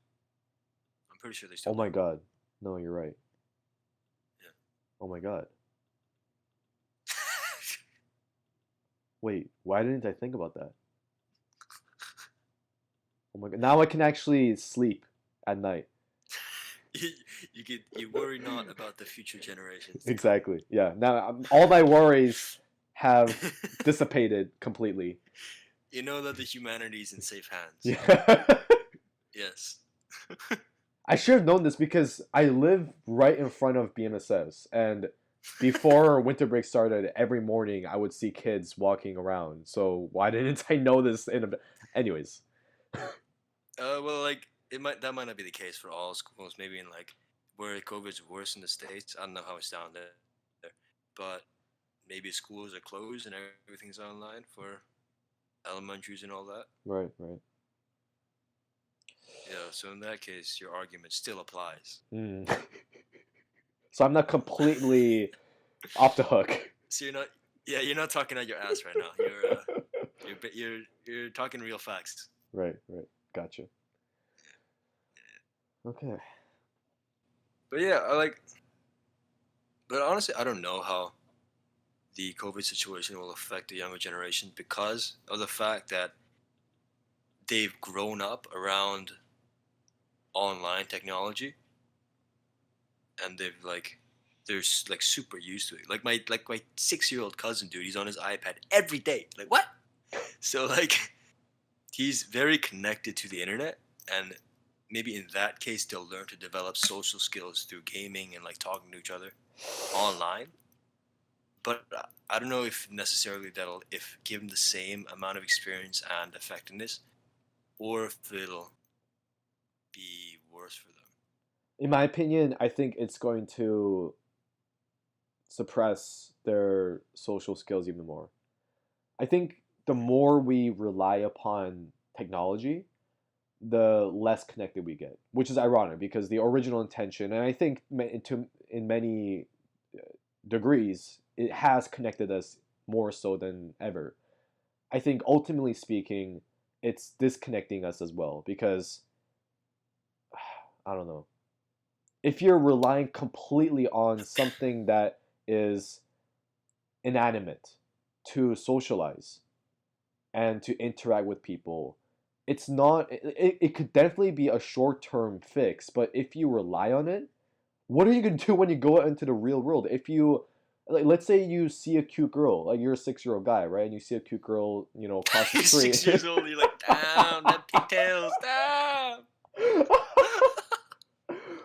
I'm pretty sure they Oh still my do. God. No, you're right. Yeah. Oh my God. Wait, why didn't I think about that? Oh my God. Now I can actually sleep at night. you, you worry not about the future generations to come. Exactly. Yeah. Now all my worries have dissipated completely. You know that the humanity is in safe hands. Yeah. Yes. I should have known this because I live right in front of BMSS, and before winter break started, every morning I would see kids walking around. So why didn't I know this in a... Anyways. Well, like that might not be the case for all schools. Maybe in like where COVID's worse in the states. I don't know how it's down there, but maybe schools are closed and everything's online for elementaries and all that. Right, right. Yeah. So in that case, your argument still applies. Mm. So I'm not completely off the hook. So you're not. Yeah, you're not talking out your ass right now. You're talking real facts. Right, right. Gotcha. Okay. But yeah, I like. But honestly, I don't know how the COVID situation will affect the younger generation because of the fact that they've grown up around online technology and they're like super used to it. Like my 6-year-old cousin, dude, he's on his iPad every day. Like what? So like he's very connected to the internet, and maybe in that case they'll learn to develop social skills through gaming and like talking to each other online. But I don't know if necessarily that'll if given the same amount of experience and effectiveness, or if it'll be worse for them. In my opinion, I think it's going to suppress their social skills even more. I think the more we rely upon technology, the less connected we get, which is ironic because the original intention, and I think in many degrees, it has connected us more so than ever. I think ultimately speaking, it's disconnecting us as well because I don't know. If you're relying completely on something that is inanimate to socialize and to interact with people, it's not it could definitely be a short-term fix, but if you rely on it, what are you going to do when you go out into the real world? If you like, let's say you see a cute girl, like you're a 6-year-old guy, right? And you see a cute girl, across the You're street. 6 years old. You're like, damn, that pigtails, damn.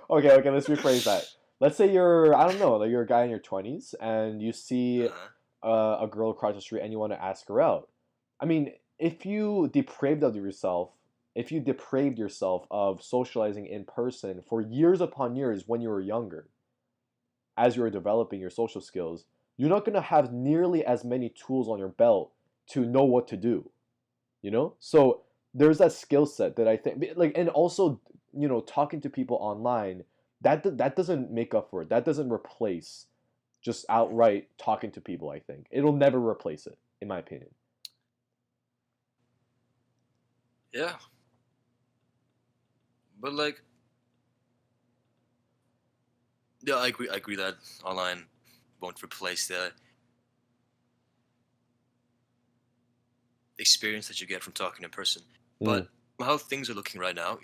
Okay, okay, let's rephrase that. Let's say you're, I don't know, like you're a guy in your 20s and you see Uh-huh. a girl across the street and you want to ask her out. I mean, if you depraved yourself of socializing in person for years upon years when you were younger, as you were developing your social skills, you're not going to have nearly as many tools on your belt to know what to do, So there's that skill set that I think, like, and also, talking to people online, that doesn't make up for it. That doesn't replace just outright talking to people. I think it'll never replace it, in my opinion. Yeah, but like, yeah, I agree. I agree that online won't replace the experience that you get from talking in person. Mm, But how things are looking right now,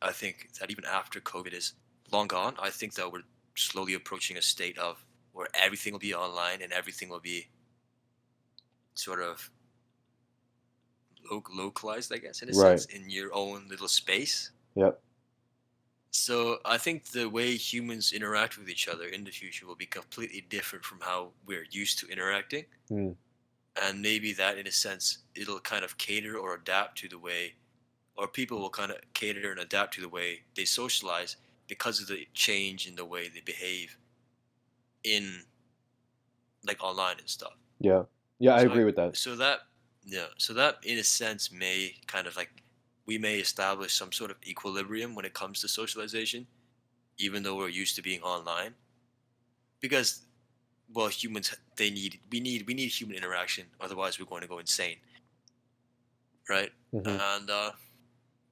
I think that even after COVID is long gone, I think that we're slowly approaching a state of where everything will be online and everything will be sort of localized, I guess, in a right. sense, in your own little space. Yep. So I think the way humans interact with each other in the future will be completely different from how we're used to interacting. Mm, And maybe that, in a sense, it'll kind of cater or adapt to the way, or people will kind of cater and adapt to the way they socialize because of the change in the way they behave in like online and stuff. yeah. Yeah, I So agree with that. so that yeah, so that in a sense may kind of like we may establish some sort of equilibrium when it comes to socialization, even though we're used to being online, because well, humans we need human interaction, otherwise we're going to go insane, right? Hmm. And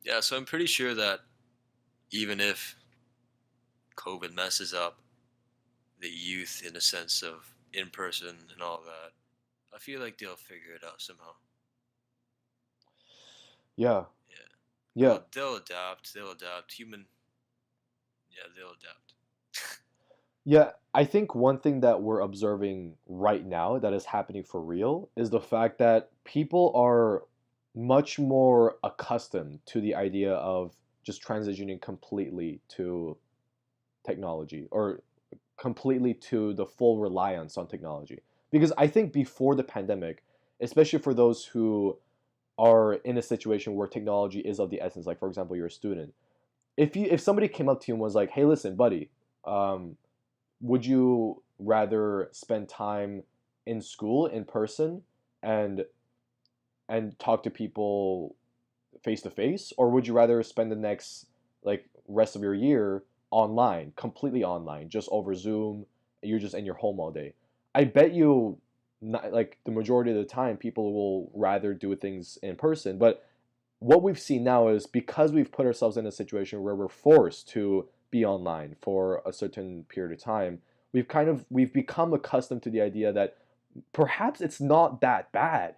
yeah, so I'm pretty sure that even if COVID messes up the youth in the sense of in person and all that, I feel like they'll figure it out somehow. Yeah, Yeah, yeah, they'll adapt. They'll adapt. Yeah, they'll adapt. yeah. I think one thing that we're observing right now that is happening for real is the fact that people are much more accustomed to the idea of just transitioning completely to technology or completely to the full reliance on technology. Because I think before the pandemic, especially for those who are in a situation where technology is of the essence, like for example, you're a student. If somebody came up to you and was like, "Hey, listen, buddy, um, would you rather spend time in school in person and talk to people face to face, or would you rather spend the next like rest of your year online, completely online, just over Zoom? You're just in your home all day. I bet you, not, like the majority of the time, people will rather do things in person. But what we've seen now is because we've put ourselves in a situation where we're forced to be online for a certain period of time, we've become accustomed to the idea that perhaps it's not that bad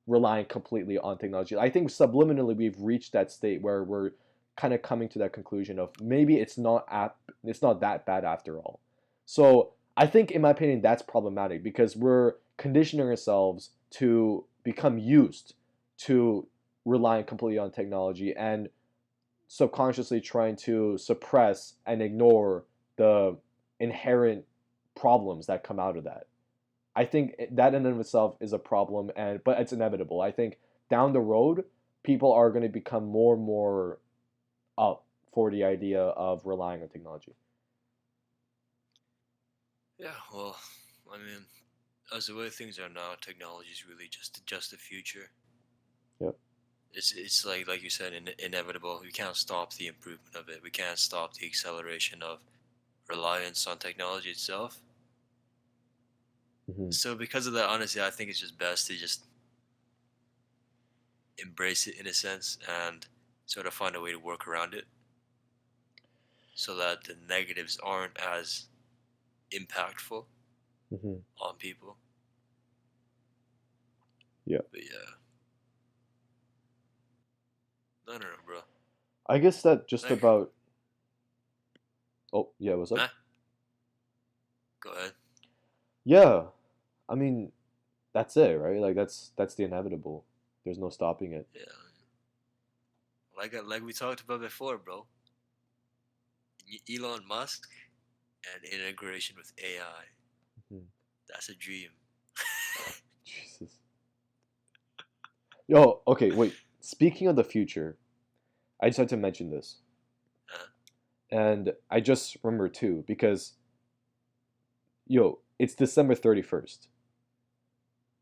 relying completely on technology. I think subliminally we've reached that state where we're kind of coming to that conclusion of maybe it's not that bad after all. So I think in my opinion that's problematic because we're conditioning ourselves to become used to relying completely on technology and subconsciously trying to suppress and ignore the inherent problems that come out of that. I think that in and of itself is a problem, and but it's inevitable. I think down the road, people are going to become more and more up for the idea of relying on technology. Yeah, well, I mean, as the way things are now, technology is really just the future. Yep. It's like you said, inevitable. We can't stop the improvement of it. We can't stop the acceleration of reliance on technology itself. Hmm. So because of that, honestly, I think it's just best to just embrace it in a sense and sort of find a way to work around it so that the negatives aren't as impactful Hmm. on people. Yeah. But yeah, no, no, no, bro. I guess that just Like, about. Oh yeah, what's up? nah, go ahead. Yeah, I mean that's it, right? Like that's the inevitable. There's no stopping it. Yeah, like we talked about before, bro. Elon Musk and integration with AI. Mhm. That's a dream. Jesus. Yo, okay, wait. Speaking of the future, I just had to mention this. Huh? And I just remember too, because yo, it's December 31st.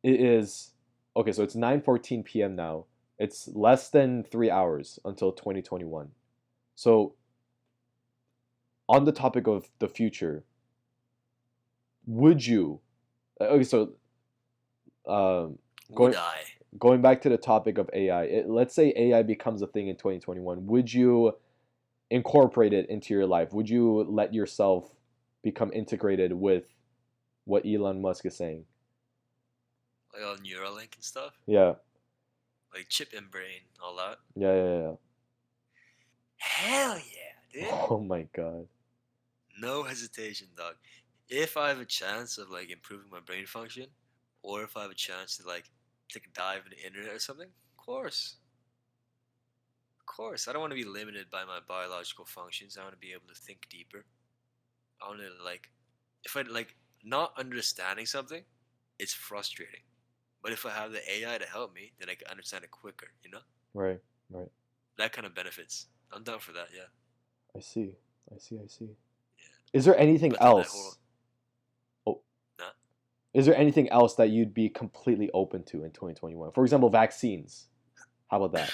It is okay, so it's 9:14 p.m. now. It's less than 3 hours until 2021. So on the topic of the future, would you okay, so um Would going I? going back to the topic of AI, let's say AI becomes a thing in 2021. Would you incorporate it into your life? Would you let yourself become integrated with what Elon Musk is saying? Like all Neuralink and stuff? Yeah, Like chip in brain, all that? yeah, yeah, yeah. Hell yeah, dude. Oh my God. No hesitation, dog. If I have a chance of like improving my brain function, or if I have a chance to like take a dive in the internet or something, of course. Of course. I don't want to be limited by my biological functions. I want to be able to think deeper. I want to like if I like not understanding something, it's frustrating. But if I have the AI to help me, then I can understand it quicker, you know? Right, right. That kind of benefits. I'm down for that, yeah. I see. I see. I see. Yeah. Is there anything But then that whole else? Oh, nah. is there anything else that you'd be completely open to in 2021? For example, vaccines. How about that?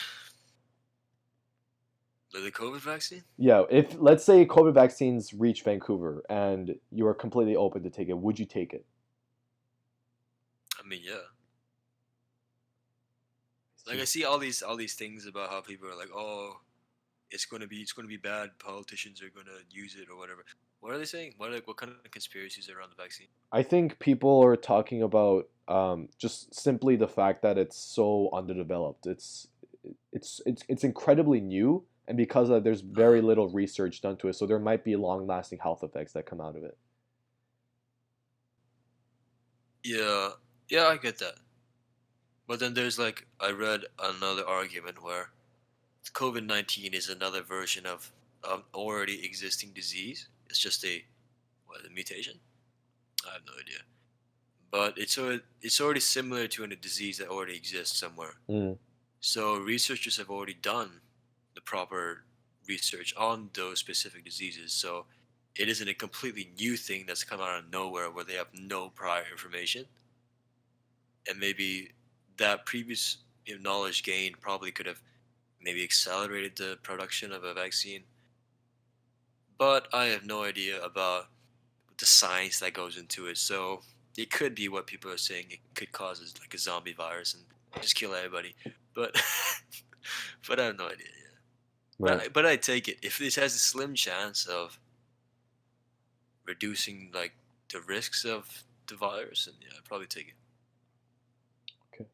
The COVID vaccine? Yeah, if let's say COVID vaccines reach Vancouver and you are completely open to take it, would you take it? I mean, yeah. I Like I see. see all these things about how people are like, oh, it's gonna be bad. Politicians are gonna use it or whatever. What are they saying? What kind of conspiracies are around the vaccine? I think people are talking about just simply the fact that it's so underdeveloped. It's incredibly new, and because of, there's very Uh, little research done to it, so there might be long-lasting health effects that come out of it. yeah, yeah, I get that. But then there's like I read another argument where COVID-19 is another version of an already existing disease. It's just a mutation. I have no idea. But it's already similar to a disease that already exists somewhere. Mm, So researchers have already done the proper research on those specific diseases. So it isn't a completely new thing that's come out of nowhere where they have no prior information. And maybe that previous knowledge gained probably could have maybe accelerated the production of a vaccine. But I have no idea about the science that goes into it. So it could be what people are saying. It could cause like a zombie virus and just kill everybody. But but I have no idea. Yeah. right. But I take it if this has a slim chance of reducing like the risks of the virus, and yeah, I'd probably take it. Okay.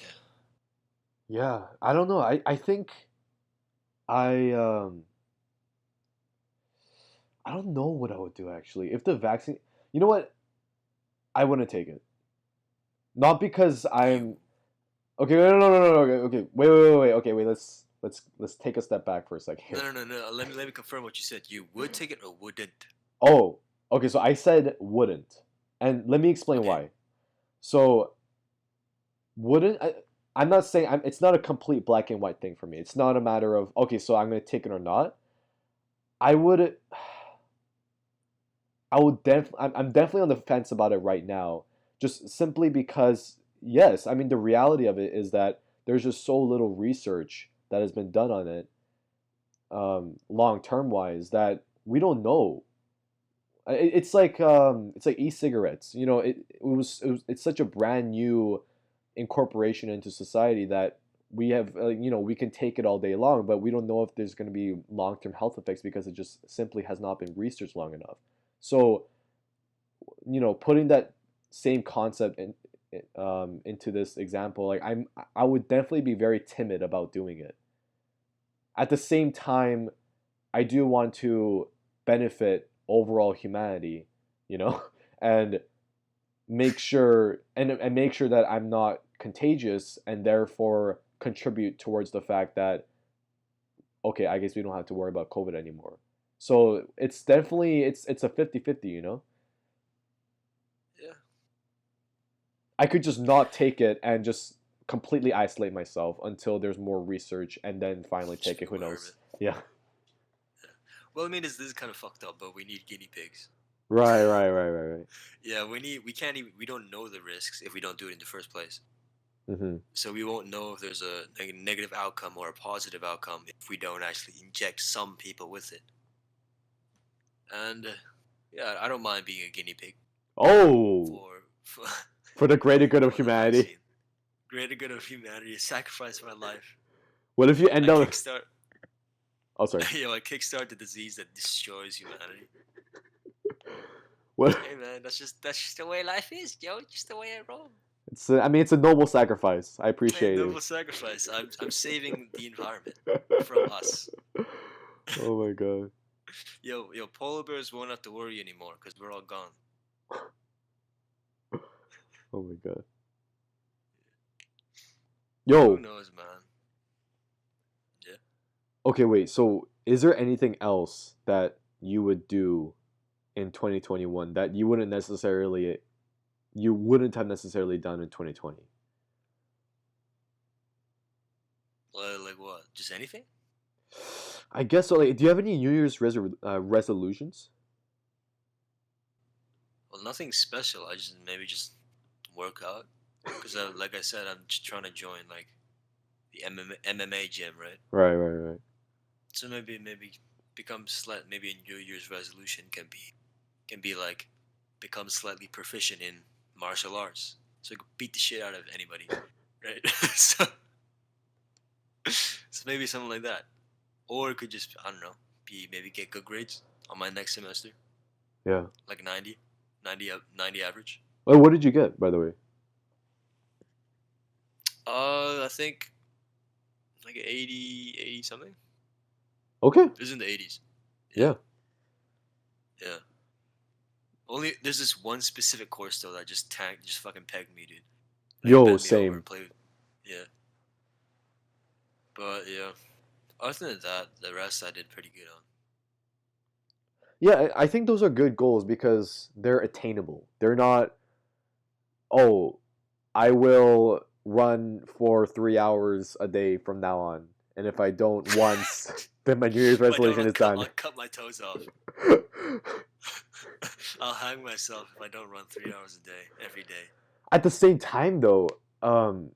Yeah. Yeah, I don't know. I think I I don't know what I would do actually. If the vaccine, you know what? I wouldn't take it. Not because You I'm okay. No, no, no, no, no. Okay. Wait. Okay, wait. Let's take a step back for a second no here. no no no. Let me confirm what you said. You would take it or wouldn't? Oh, okay. So I said wouldn't, and let me explain Okay. why. So wouldn't I'm not saying it's not a complete black and white thing for me. It's not a matter of okay, so I'm gonna take it or not. I would I would I'm definitely on the fence about it right now, just simply because yes, I mean the reality of it is that there's just so little research that has been done on it, long term wise, that we don't know. It's like e-cigarettes. You know, it's such a brand new incorporation into society that we have we can take it all day long, but we don't know if there's going to be long term health effects because it just simply has not been researched long enough. So putting that same concept into this example, like I would definitely be very timid about doing it. At the same time, I do want to benefit overall humanity, you know, and make sure that I'm not contagious and therefore contribute towards the fact that okay, I guess we don't have to worry about COVID anymore. So it's definitely it's a 50-50, you know? Yeah. I could just not take it and just completely isolate myself until there's more research and then finally Just take be it. Who aware of knows? it. Yeah. Yeah. Well, I mean, this is kind of fucked up, but we need guinea pigs. Right. Yeah, we can't even we don't know the risks if we don't do it in the first place. Hmm. So we won't know if there's a negative outcome or a positive outcome if we don't actually inject some people with it. And yeah, I don't mind being a guinea pig Oh, for for the greater good of for the humanity. vaccine. Greater good of humanity, sacrifice my life. What if you end I up? kickstart, Oh, sorry. I kickstart the disease that destroys humanity. What? Hey man, that's just the way life is, Joe. Just the way I roll. I mean, it's a noble sacrifice. I Hey, appreciate noble it. sacrifice. I'm saving the environment from us. Oh my god. Yo, polar bears won't have to worry anymore because we're all gone. Oh my god. Who Yo. knows, man? Yeah. Okay, wait. So, is there anything else that you would do in 2021 that you wouldn't have necessarily done in 2020? Like what? Just anything? I guess so. Like, do you have any New Year's resolutions? Well, nothing special. I just maybe just work out. Cause like I said, I'm just trying to join like the MMA gym, right? Right. So maybe become maybe a New Year's resolution can be like become slightly proficient in martial arts. So I could beat the shit out of anybody, right? so maybe something like that. or it could just, I don't know, be maybe get good grades on my next semester, Yeah. like 90, 90 average. Oh, what did you get, by the way? I think like 80, 80 something. Okay. It was in the 80s. Yeah, Yeah. yeah. Only there's this one specific course though that just tanked, just fucking pegged me, dude. Like Yo, bent me over same. and played. Yeah, but yeah. Other than that, the rest I did pretty good on. Yeah, I think those are good goals because they're attainable. They're not, oh, I will run for 3 hours a day from now on. And if I don't once, then my New Year's If I don't, resolution is I'll done. cut my toes off. I'll hang myself if I don't run 3 hours a day every day. At the same time, though, um,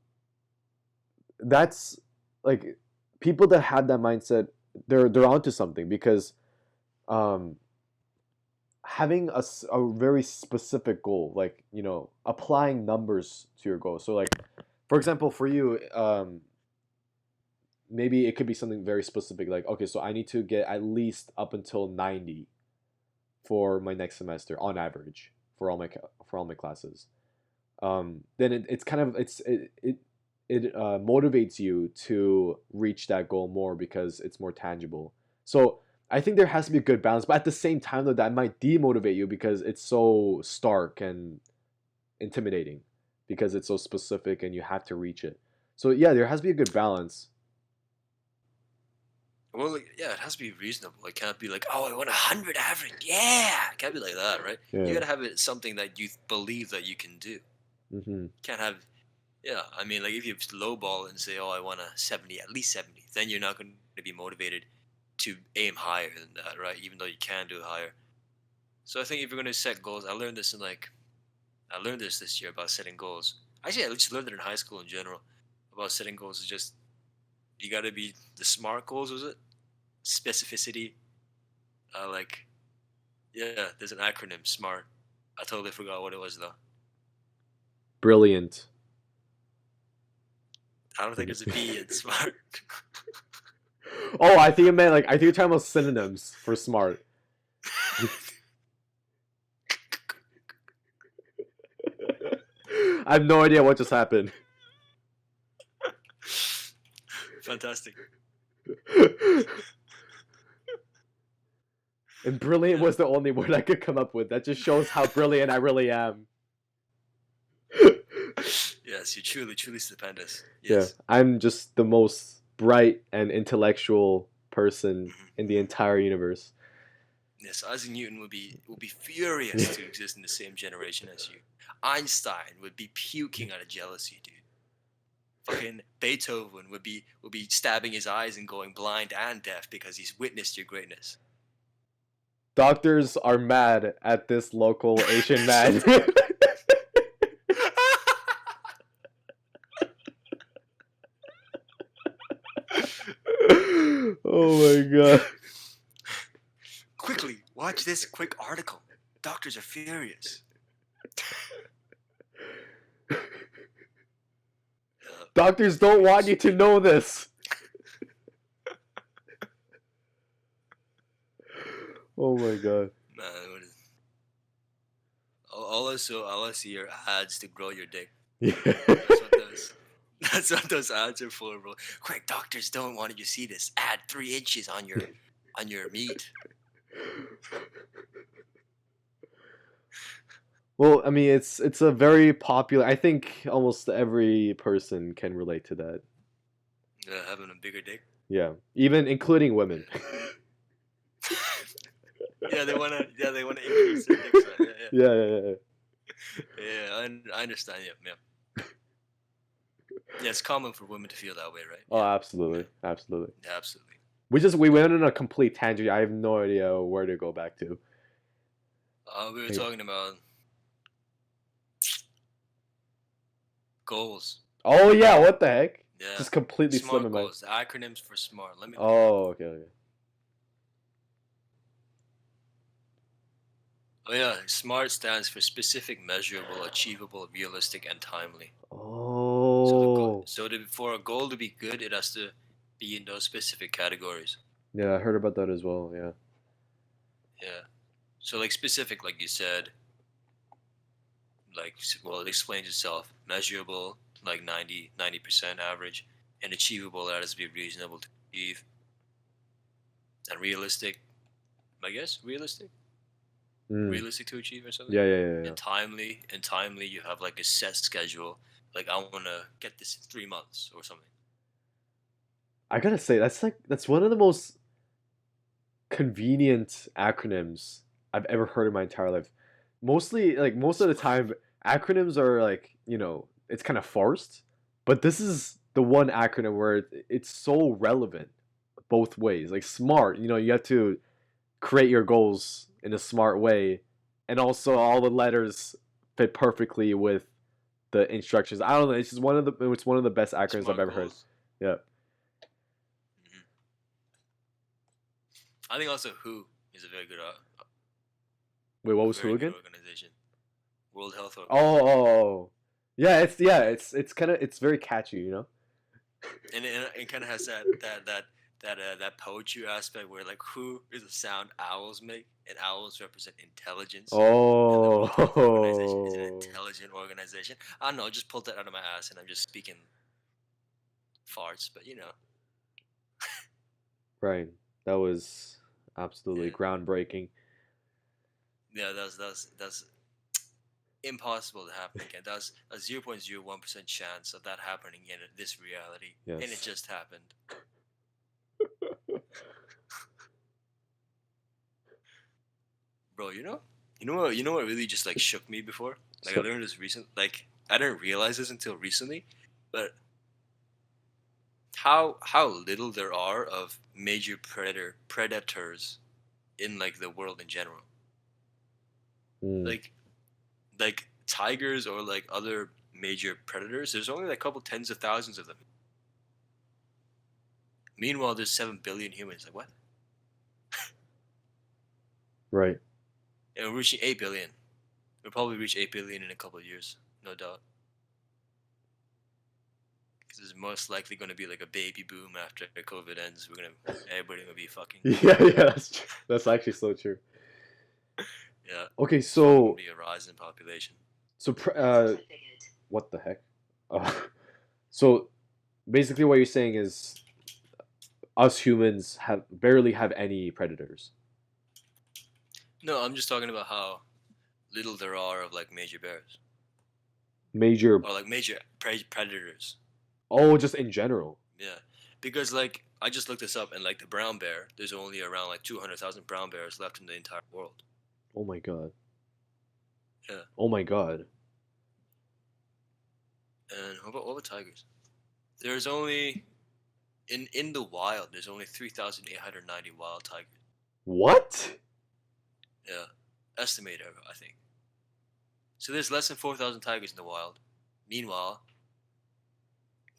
that's like people that have that mindset, they're onto something because um, having a very specific goal, like applying numbers to your goal. So, like, for example, for you, maybe it could be something very specific, like, okay, so I need to get at least up until 90 for my next semester on average for all my classes. Then it's kind of it motivates you to reach that goal more because it's more tangible. So I think there has to be a good balance, but at the same time, though, that might demotivate you because it's so stark and intimidating because it's so specific and you have to reach it. So yeah, there has to be a good balance. Well, like, yeah, it has to be reasonable. It can't be like, oh, I want 100 average. Yeah, it can't be like that, right? You Yeah. gotta have it something that you believe that you can do. Mm-hmm. Can't have, yeah. I mean, like if you lowball and say, oh, I want a 70, at least 70, then you're not going to be motivated to aim higher than that, right? Even though you can do higher. So I think if you're going to set goals, I learned this year about setting goals. Actually, I just learned it in high school in general about setting goals. Is just you got to be the SMART goals. Was it specificity? Like yeah, there's an acronym SMART. I totally forgot what it was though. Brilliant. I don't think there's a B in SMART. Oh, I think it meant like I think you're talking about synonyms for smart. I have no idea what just happened. Fantastic. And brilliant Yeah. was the only word I could come up with. That just shows how brilliant I really am. Yes, you're truly stupendous. Yeah, Yes. I'm just the most bright and intellectual person Mhm. in the entire universe. Yes, Isaac Newton would be furious Yeah. to exist in the same generation as you. Einstein would be puking out of jealousy, dude. Fucking Beethoven would be stabbing his eyes and going blind and deaf because he's witnessed your greatness. Doctors are mad at this local Asian man. Oh my god. Quickly, watch this quick article. Doctors are furious. Doctors don't want you to know this. Oh my god. Man, what is, all I see are ads to grow your dick. Yeah. That's what those. That's what those ads are for, bro. Quick, doctors don't want you to see this. Add 3 inches on your meat. Well, I mean, it's a very popular. I think almost every person can relate to that. Having a bigger dick. Yeah, even including women. Yeah, they wanna. Yeah, they wanna increase their dick size. Yeah, yeah. Yeah, yeah, yeah. Yeah, I understand. Yeah, yeah. Yeah, it's common for women to feel that way, right? Oh, Yeah, absolutely, absolutely. yeah, absolutely. We went on a complete tangent. I have no idea where to go back to. We were Like, talking about goals. oh yeah, what the heck? Yeah, Just completely slipped my SMART mind. goals. The acronyms for SMART. Let me look it up. Oh, okay, okay. Oh yeah, SMART stands for specific, measurable, achievable, realistic, and timely. So Oh, for a goal to be good, it has to be in those specific categories. Yeah, I heard about that as well. Yeah. Yeah. So like specific, like you said, like well, it explains itself. Measurable, like 90% average, and achievable, that is to be reasonable to achieve, and realistic. I guess Mm. realistic to achieve or something. Yeah, yeah, yeah, yeah. And timely, you have like a set schedule. Like I want to get this in 3 months or something. I gotta say, that's one of the most convenient acronyms I've ever heard in my entire life. Mostly, like most of the time, acronyms are like, it's kind of forced, but this is the one acronym where it's so relevant both ways. Like smart, you have to create your goals in a smart way, and also all the letters fit perfectly with the instructions. I don't know. It's one of the best acronyms I've Smart ever heard. goals. Yeah. Hmm. I think also WHO is Wait, what a was who very good again? organization. World Health Oh, Organization. oh, oh. It's kind of it's very catchy. And it kind of has that poetry aspect where like who is the sound owls make, and owls represent intelligence, and the World Health Organization is an Oh, intelligent organization. I don't know, I just pulled that out of my ass, and I'm just speaking farts, but right. That was absolutely yeah, groundbreaking. yeah, that's impossible to happen again. That's a 0.01% chance of that happening in this reality, and it Yes. just happened. Bro, you know what really just like shook me before? Like I So, learned this recent, like I didn't realize this until recently, but how little there are of major predators in like the world in general. mm, Like tigers or like other major predators, there's only like a couple tens of thousands of them. Meanwhile, there's 7 billion humans. Like what? right. And we're reaching 8 billion. We'll probably reach 8 billion in a couple of years, no doubt. Because there's most likely going to be like a baby boom after COVID ends. Everybody gonna be fucking, Yeah, yeah, that's true. That's actually so true. yeah. Okay, There's probably gonna so be a rise in population. so what the heck? Uh, so basically, what you're saying is us humans have barely have any predators. No, I'm just talking about how little there are of like major bears Major. or like major predators. Oh, just in general. Yeah, because like I just looked this up, and like the brown bear, there's only around like 200,000 brown bears left in the entire world. Oh my god. Yeah, Oh my god. and what about tigers? There's only in the wild. There's only 3,890 wild tigers. What? Yeah, estimated, I think. So there's less than 4,000 tigers in the wild. Meanwhile,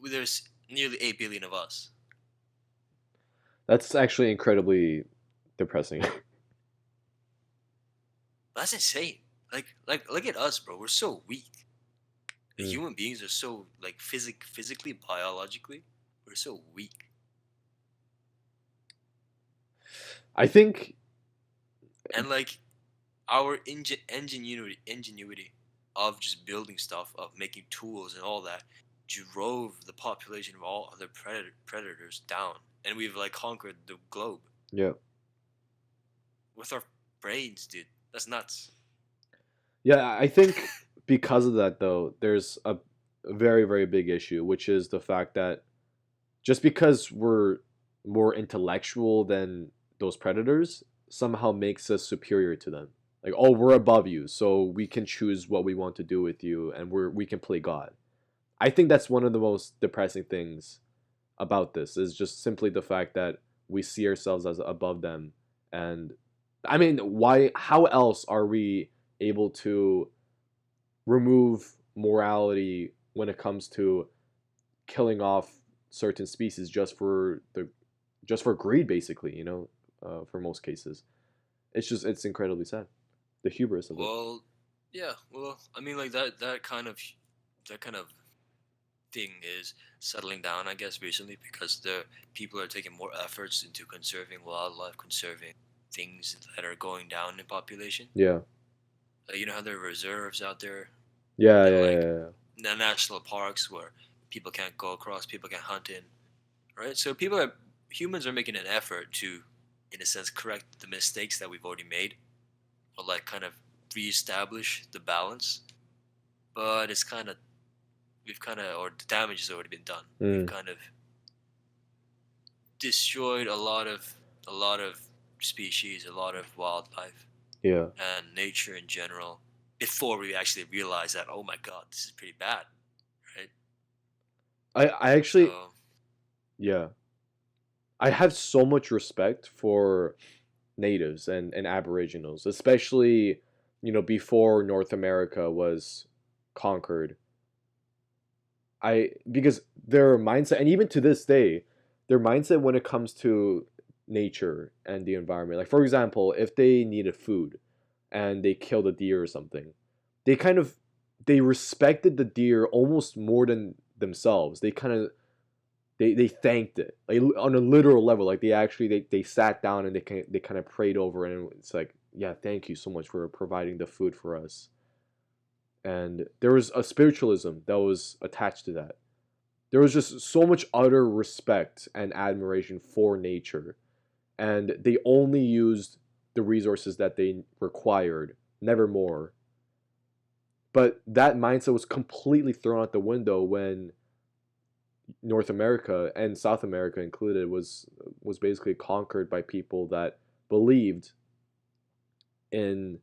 there's nearly 8 billion of us. That's actually incredibly depressing. That's insane. Like look at us, bro. We're so weak. The Mm. human beings are so like physically, biologically, we're so weak. I think And like our ingenuity of just building stuff, of making tools and all that, drove the population of all other predators down, and we've like conquered the globe yeah. with our brains, dude. That's nuts. Yeah, I think because of that though, there's a very very big issue, which is the fact that just because we're more intellectual than those predators somehow makes us superior to them. Like, oh, we're above you, so we can choose what we want to do with you, and we can play God. I think that's one of the most depressing things about this is just simply the fact that we see ourselves as above them. And I mean, why how else are we able to remove morality when it comes to killing off certain species just for greed, basically, for most cases. It's incredibly sad, the hubris of it. Well, yeah. Well, I mean, like that kind of thing is settling down, I guess, recently because the people are taking more efforts into conserving wildlife, conserving things that are going down in population. Yeah. Like, you know how there are reserves out there Yeah, and yeah, like yeah, the national parks where people can't go across, people can hunt in, right? So people are humans are making an effort to, in a sense, correct the mistakes that we've already made, or like kind of reestablish the balance. But it's kind of we've kind of or the damage has already been done. yeah. We've kind of destroyed a lot of species, a lot of wildlife Yeah. and nature in general before we actually realize that oh my god, this is pretty bad, right? I actually, So yeah. I have so much respect for natives and aboriginals, especially, before North America was conquered. I because their mindset, and even to this day, their mindset when it comes to nature and the environment. Like for example, if they needed food and they killed a deer or something, they kind of they respected the deer almost more than themselves. They kind of they thanked it like on a literal level. Like they sat down and they kind of prayed over it, and it's like, yeah, thank you so much for providing the food for us. And there was a spiritualism that was attached to that. There was just so much utter respect and admiration for nature, and they only used the resources that they required, never more. But that mindset was completely thrown out the window when North America and South America included was basically conquered by people that believed in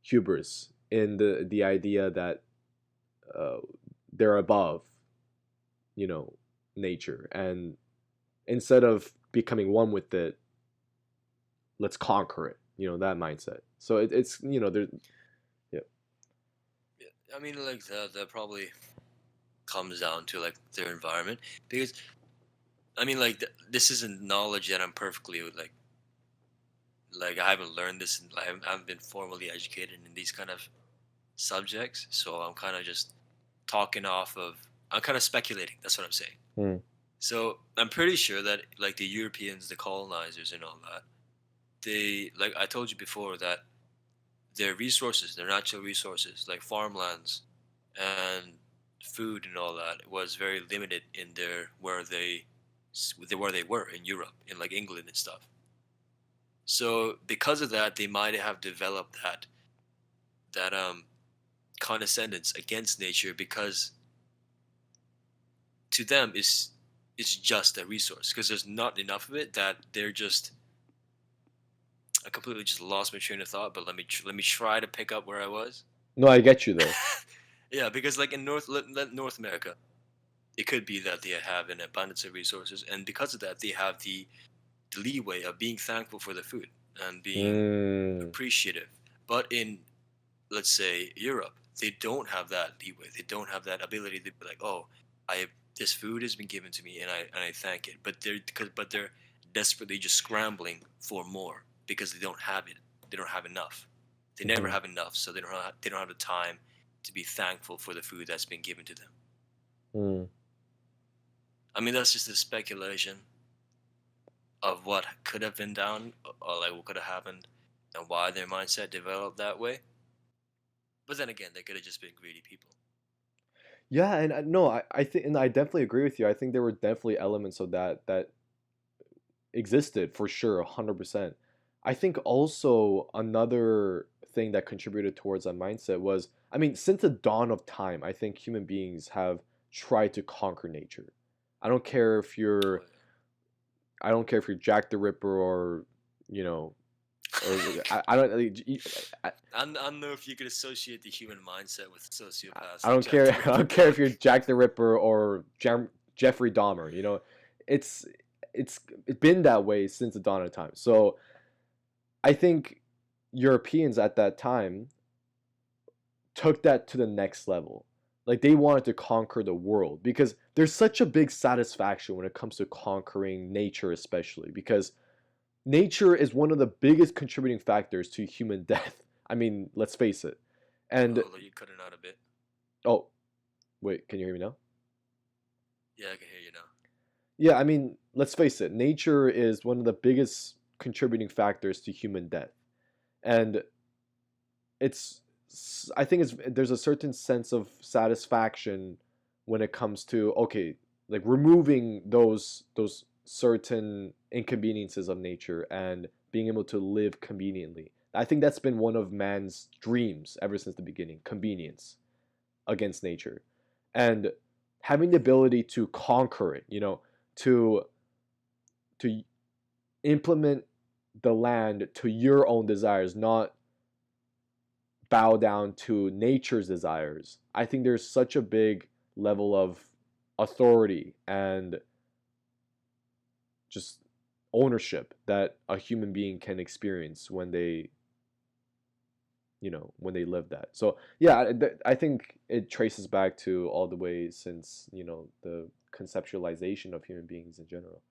hubris, in the idea that uh, they're above, you know, nature, and instead of becoming one with it, let's conquer it. That mindset. So it's there. Yeah. yeah, I mean, like that probably comes down to like their environment because I mean, like this isn't knowledge that I'm perfectly like I haven't learned this and I haven't been formally educated in these kind of subjects, so I'm kind of just talking off of I'm kind of speculating. That's what I'm saying. Mm. So I'm pretty sure that like the Europeans, the colonizers, and all that, they like I told you before that their resources, their natural resources, like farmlands and food and all that, was very limited in their where they were in Europe, in like England and stuff. So because of that, they might have developed that condescendence against nature because to them is just a resource because there's not enough of it that they're just I completely just lost my train of thought. But let me try to pick up where I was. No, I get you though. Yeah, because like in North America, it could be that they have an abundance of resources, and because of that, they have the leeway of being thankful for the food and being Mm. appreciative. But in let's say Europe, they don't have that leeway. They don't have that ability to be like, oh, I this food has been given to me, and I thank it. But they're desperately just scrambling for more because they don't have it. They don't have enough. They never Mhm. have enough, so they don't have the time to be thankful for the food that's been given to them. Mm. I mean, that's just a speculation of what could have been done or like what could have happened and why their mindset developed that way. But then again, they could have just been greedy people. Yeah, and no, I think, and I definitely agree with you. I think there were definitely elements of that existed for sure, 100%. I think also another thing that contributed towards that mindset was, I mean, since the dawn of time, I think human beings have tried to conquer nature. I don't care if Oh you're, I don't care if you're Jack the Ripper or, you know, or yeah. I don't, I, I don't know if you could associate the human mindset with sociopaths I like don't Jack the care. I Ripper, don't but care if you're Jack the Ripper or Jeffrey Dahmer. It's it's been that way since the dawn of time. So I think Europeans at that time took that to the next level. Like they wanted to conquer the world because there's such a big satisfaction when it comes to conquering nature, especially because nature is one of the biggest contributing factors to human death. I mean, let's face it. And hold on, you cutting out a bit. oh, wait, can you hear me now? Yeah, I can hear you now. Yeah, I mean, let's face it, nature is one of the biggest contributing factors to human death. And it's I think there's a certain sense of satisfaction when it comes to, okay, like removing those certain inconveniences of nature and being able to live conveniently. I think that's been one of man's dreams ever since the beginning, convenience against nature. And having the ability to conquer it, to to implement the land to your own desires, not bow down to nature's desires. I think there's such a big level of authority and just ownership that a human being can experience when they live that. So yeah, I think it traces back to all the way since the conceptualization of human beings in general.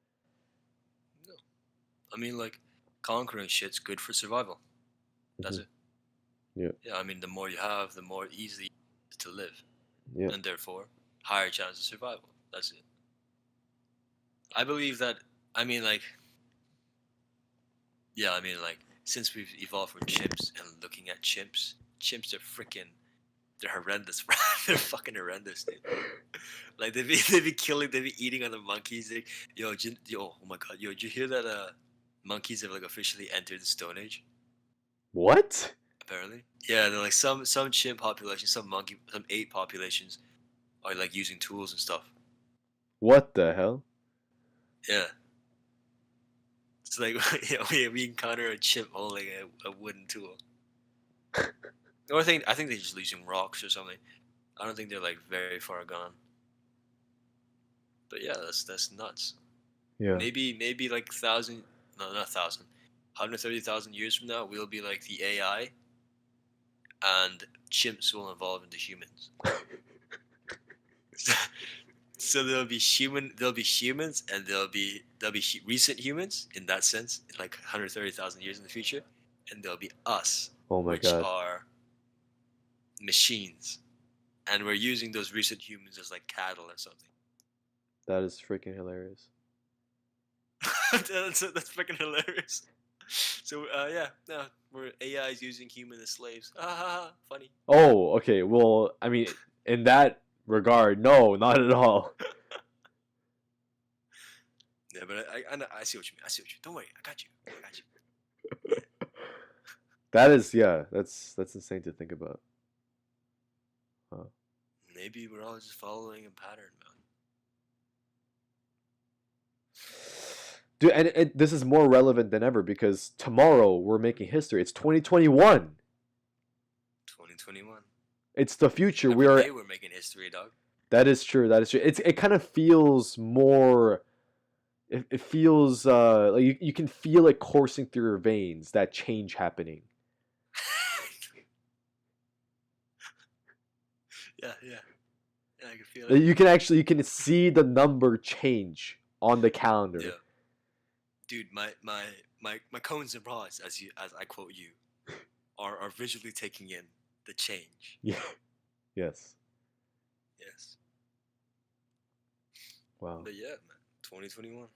No. I mean, like, conquering shit's good for survival. That's Hmm. it. Yeah, Yeah, I mean, the more you have, the more easy it is to live. yeah. And therefore, higher chance of survival. That's it. I believe that, I mean, like, yeah, I mean, like, since we've evolved from chimps and looking at chimps are freaking, they're horrendous, bro. They're fucking horrendous, dude. Like, they be killing, they be eating on the monkeys. Oh my god, did you hear that, monkeys have, like, officially entered the Stone Age? What? Apparently. Yeah, they're like some chimp populations, some ape populations are like using tools and stuff. What the hell? Yeah. It's like we encounter a chimp holding a wooden tool. Or I think they're just using rocks or something. I don't think they're like very far gone. But yeah, that's nuts. Yeah. Maybe like thousand, no, not thousand, 130,000 years from now we'll be like the AI, and chimps will evolve into humans. So there'll be humans, and there'll be recent humans in that sense, in like 130,000 years in the future, and there'll be us, Oh my which god. are machines, and we're using those recent humans as like cattle or something. That is freaking hilarious. That's freaking hilarious. So yeah, no, we're AIs using humans as slaves. Ha ha ha! Funny. Oh, okay. Well, I mean, in that regard, no, not at all. Yeah, but I see what you mean. I see what you mean. Don't worry, I got you. I got you. Yeah. That is, yeah, that's insane to think about. Huh. Maybe we're all just following a pattern, man. Dude, and this is more relevant than ever because tomorrow we're making history. It's 2021. 2021. It's the future. We Every are. day we're making history, dog. That is true. That is true. It kind of feels more. It feels like you can feel it coursing through your veins. That change happening. Yeah, yeah. Yeah, I can feel Like, it. you can see the number change on the calendar. Yeah. Dude, my cones and rods, as I quote you, are visually taking in the change. Yeah. Yes. Yes. Wow. But yeah, man. 2021.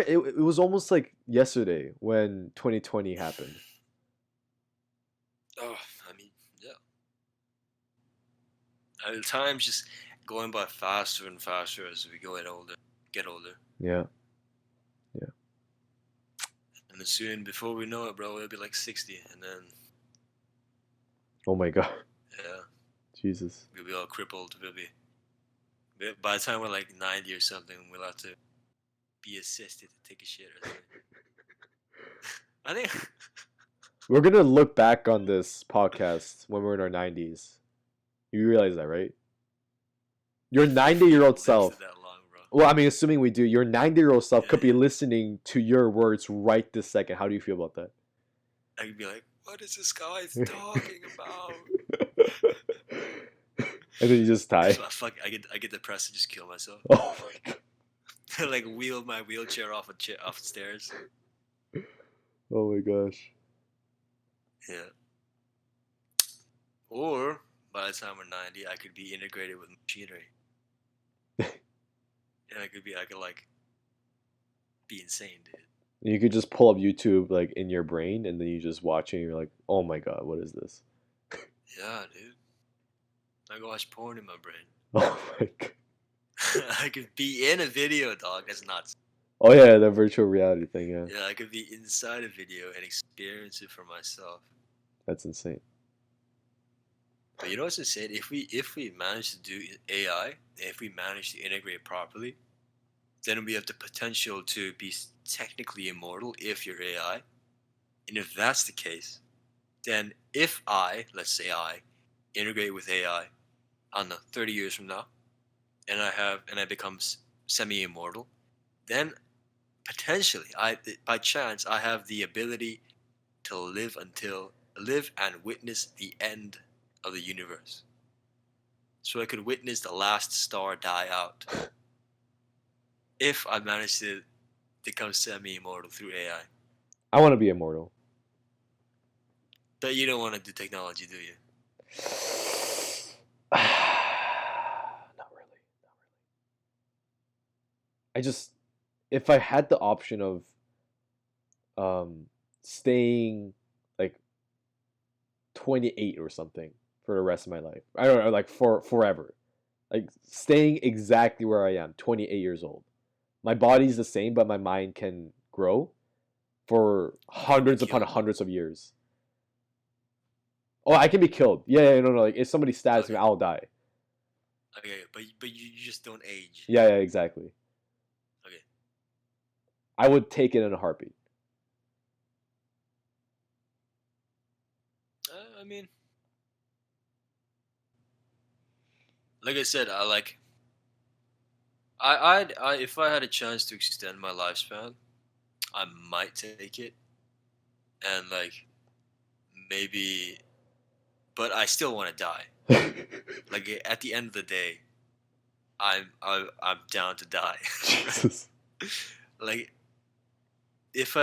It was almost like yesterday when 2020 happened. Oh, I mean, yeah. And time's just going by faster and faster as we get older. Yeah. Yeah. And then soon, before we know it, bro, it'll be like 60, and then Oh my god. yeah, Jesus. we'll be all crippled. By the time we're like 90 or something, we'll have to be assisted to take a shit or something. I think. We're gonna look back on this podcast when we're in our 90s. You realize that, right? Your 90-year-old Live self. that long, bro. Well, I mean, assuming we do, your 90-year-old self Yeah, could be yeah. listening to your words right this second. How do you feel about that? I could be like, what is this guy talking about? And then you just die. So I get depressed and just kill myself. Oh my god. Like wheel my wheelchair off off the stairs. Oh my gosh. Yeah. Or by the time we're 90, I could be integrated with machinery. Yeah, I could like be insane, dude. You could just pull up YouTube like in your brain, and then you just watch it, and you're like, oh my god, what is this? Yeah, dude. I could watch porn in my brain. Oh my god. I could be in a video, dog. That's nuts. Oh yeah, the virtual reality thing. Yeah, Yeah, I could be inside a video and experience it for myself. that's insane. But you know what's insane? If we manage to do AI, if we manage to integrate it properly, then we have the potential to be technically immortal if you're AI. And if that's the case, then if let's say I, integrate with AI, I don't know, 30 years from now, and I become semi-immortal, then potentially by chance I have the ability to live and witness the end of the universe. So I could witness the last star die out if I manage to become semi-immortal through AI. I want to be immortal. But you don't want to do technology, do you? Not really. I just, if I had the option of staying like 28 or something for the rest of my life, I don't know, like for forever, like staying exactly where I am, 28 years old. My body's the same, but my mind can grow for You can be hundreds upon killed. hundreds of years. Oh, I can be killed. Yeah, yeah, no, no. Like if somebody stabs me, Okay. I'll die. Okay, but you just don't age. Yeah, yeah, exactly. Okay. I would take it in a heartbeat. I mean, like I said, I like I if I had a chance to extend my lifespan, I might take it, and like maybe, but I still want to die. Like at the end of the day, I'm down to die. Jesus. Like if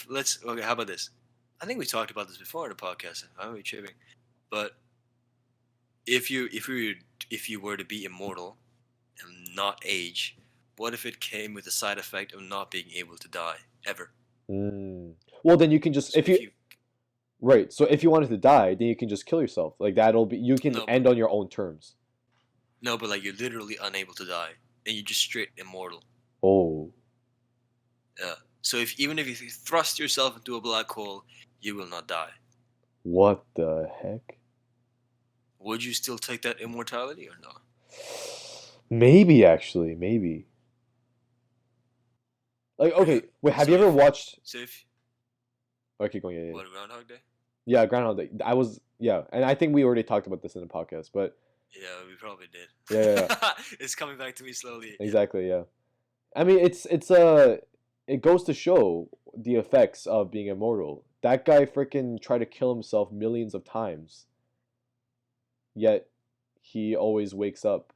let's okay, how about this? I think we talked about this before in the podcast. I'm really tripping, but if you were to be immortal and not age, what if it came with the side effect of not being able to die ever? Mm. Well, then you can just So if if you you right. So if you wanted to die, then you can just kill yourself. Like that'll be you can no but end on your own terms. no but like you're literally unable to die and you're just straight immortal. Oh, Yeah. So if even if you thrust yourself into a black hole, you will not die. what the heck? Would you still take that immortality or not? Maybe actually, maybe. Like Okay. okay, wait, have So you ever if watched so if okay, going, yeah, yeah. what Groundhog Day? Yeah, Groundhog Day. I was yeah, and I think we already talked about this in the podcast, but Yeah, we probably did. yeah, yeah, yeah. It's coming back to me slowly. Yeah. Exactly, yeah. I mean, it goes to show the effects of being immortal. That guy freaking tried to kill himself millions of times, yet he always wakes up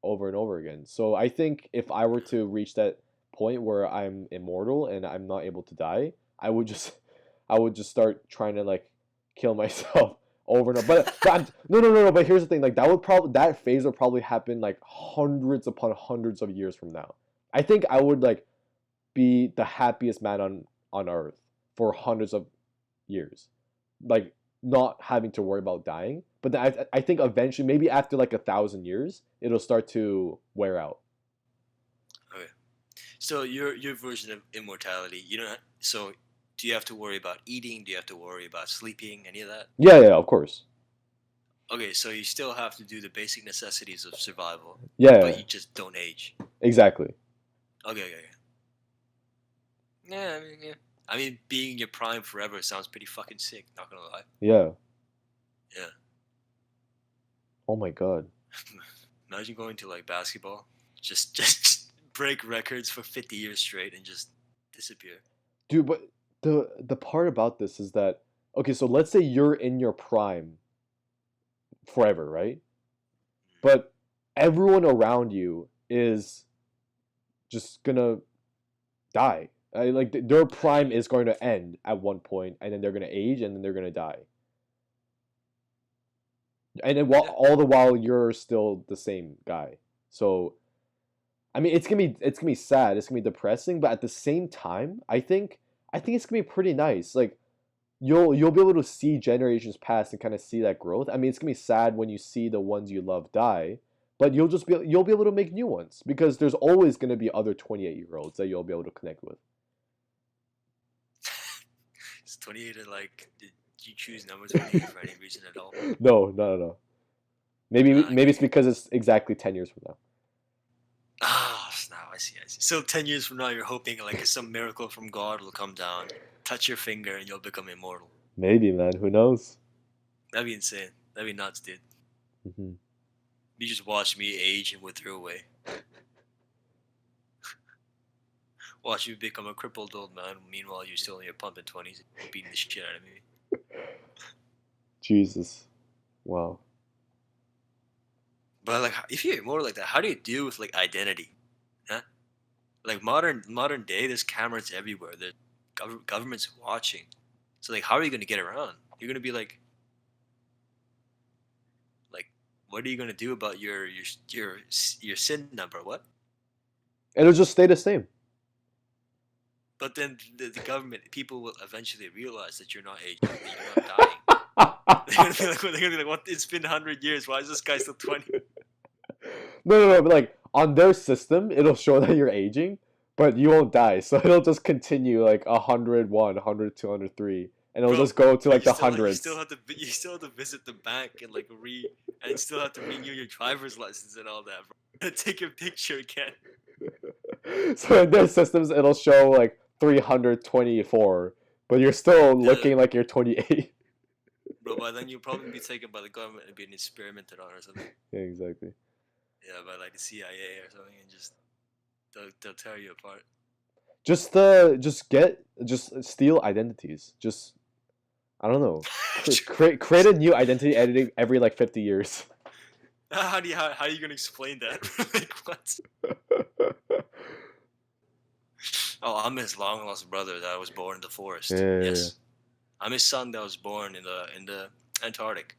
over and over again. So I think if I were to reach that point where I'm immortal and I'm not able to die, I would just I would just start trying to like kill myself over and over. But no, no, no, no. But here's the thing: like that phase would probably happen like hundreds upon hundreds of years from now. I think I would like be the happiest man on earth for hundreds of years, like not having to worry about dying. But then I think eventually, maybe after like 1,000 years, it'll start to wear out. Okay. So your version of immortality, you don't. So do you have to worry about eating? Do you have to worry about sleeping? Any of that? Yeah, yeah, of course. Okay, so you still have to do the basic necessities of survival, but Yeah, you just don't age. exactly. Okay, okay, okay. Yeah, I mean, yeah. I mean, being in your prime forever sounds pretty fucking sick. Not gonna lie. Yeah. Yeah. Oh my god, Imagine going to like basketball, just break records for 50 years straight and just disappear. dude. But the part about this is that okay. So let's say you're in your prime forever, right? But everyone around you is just gonna die. Like their prime is going to end at one point, and then they're gonna age, and then they're gonna die. And then while Yeah. all the while you're still the same guy. So I mean, it's gonna be sad. It's gonna be depressing, but at the same time, I think it's gonna be pretty nice. Like you'll be able to see generations pass and kind of see that growth. I mean, it's gonna be sad when you see the ones you love die, but you'll be able to make new ones because there's always gonna be other 28-year-olds that you'll be able to connect with. It's 28 and like, did you choose number 28 for any reason at all? No, no, no, no. Maybe it's Okay. because it's exactly 10 years from now. Ah, now I see, I see. So 10 years from now, you're hoping like some miracle from God will come down, touch your finger, and you'll become immortal. Maybe, man. Who knows? That'd be insane. That'd be nuts, dude. Hmm. You just watch me age and wither away. Watch you become a crippled old man. Meanwhile, you're still in your pumping 20s, beating the shit out of me. Jesus. Wow. But like, if you're immortal like that, how do you deal with like identity? Huh? Like modern day, there's cameras everywhere. There's governments watching. So like, how are you gonna get around? You're gonna be like, what are you gonna do about your sin number? What? It'll just stay the same. But then the government people will eventually realize that you're not aging, that you're not dying. They're gonna be like, what? It's been 100 years. Why is this guy still 20? No, no, no. But like on their system, it'll show that you're aging, but you won't die. So it'll just continue like 101, 102, 103, and it'll Bro, just go to but like you the still hundreds. have to visit the bank and like and you still have to renew your driver's license and all that, bro. Take a picture again. So in their systems, it'll show like 324, but you're still Yeah, looking like you're 28. bro. By then you'll probably be taken by the government and being experimented on or something. Yeah, exactly. Yeah, by like the CIA or something, and just they'll tear you apart. Just steal identities. Just I don't know. Create a new identity editing every like 50 years. How are you gonna explain that? Like what? Oh, I'm his long lost brother that was born in the Yeah, forest. yeah, yeah. Yes, I'm his son that was born in the Antarctic,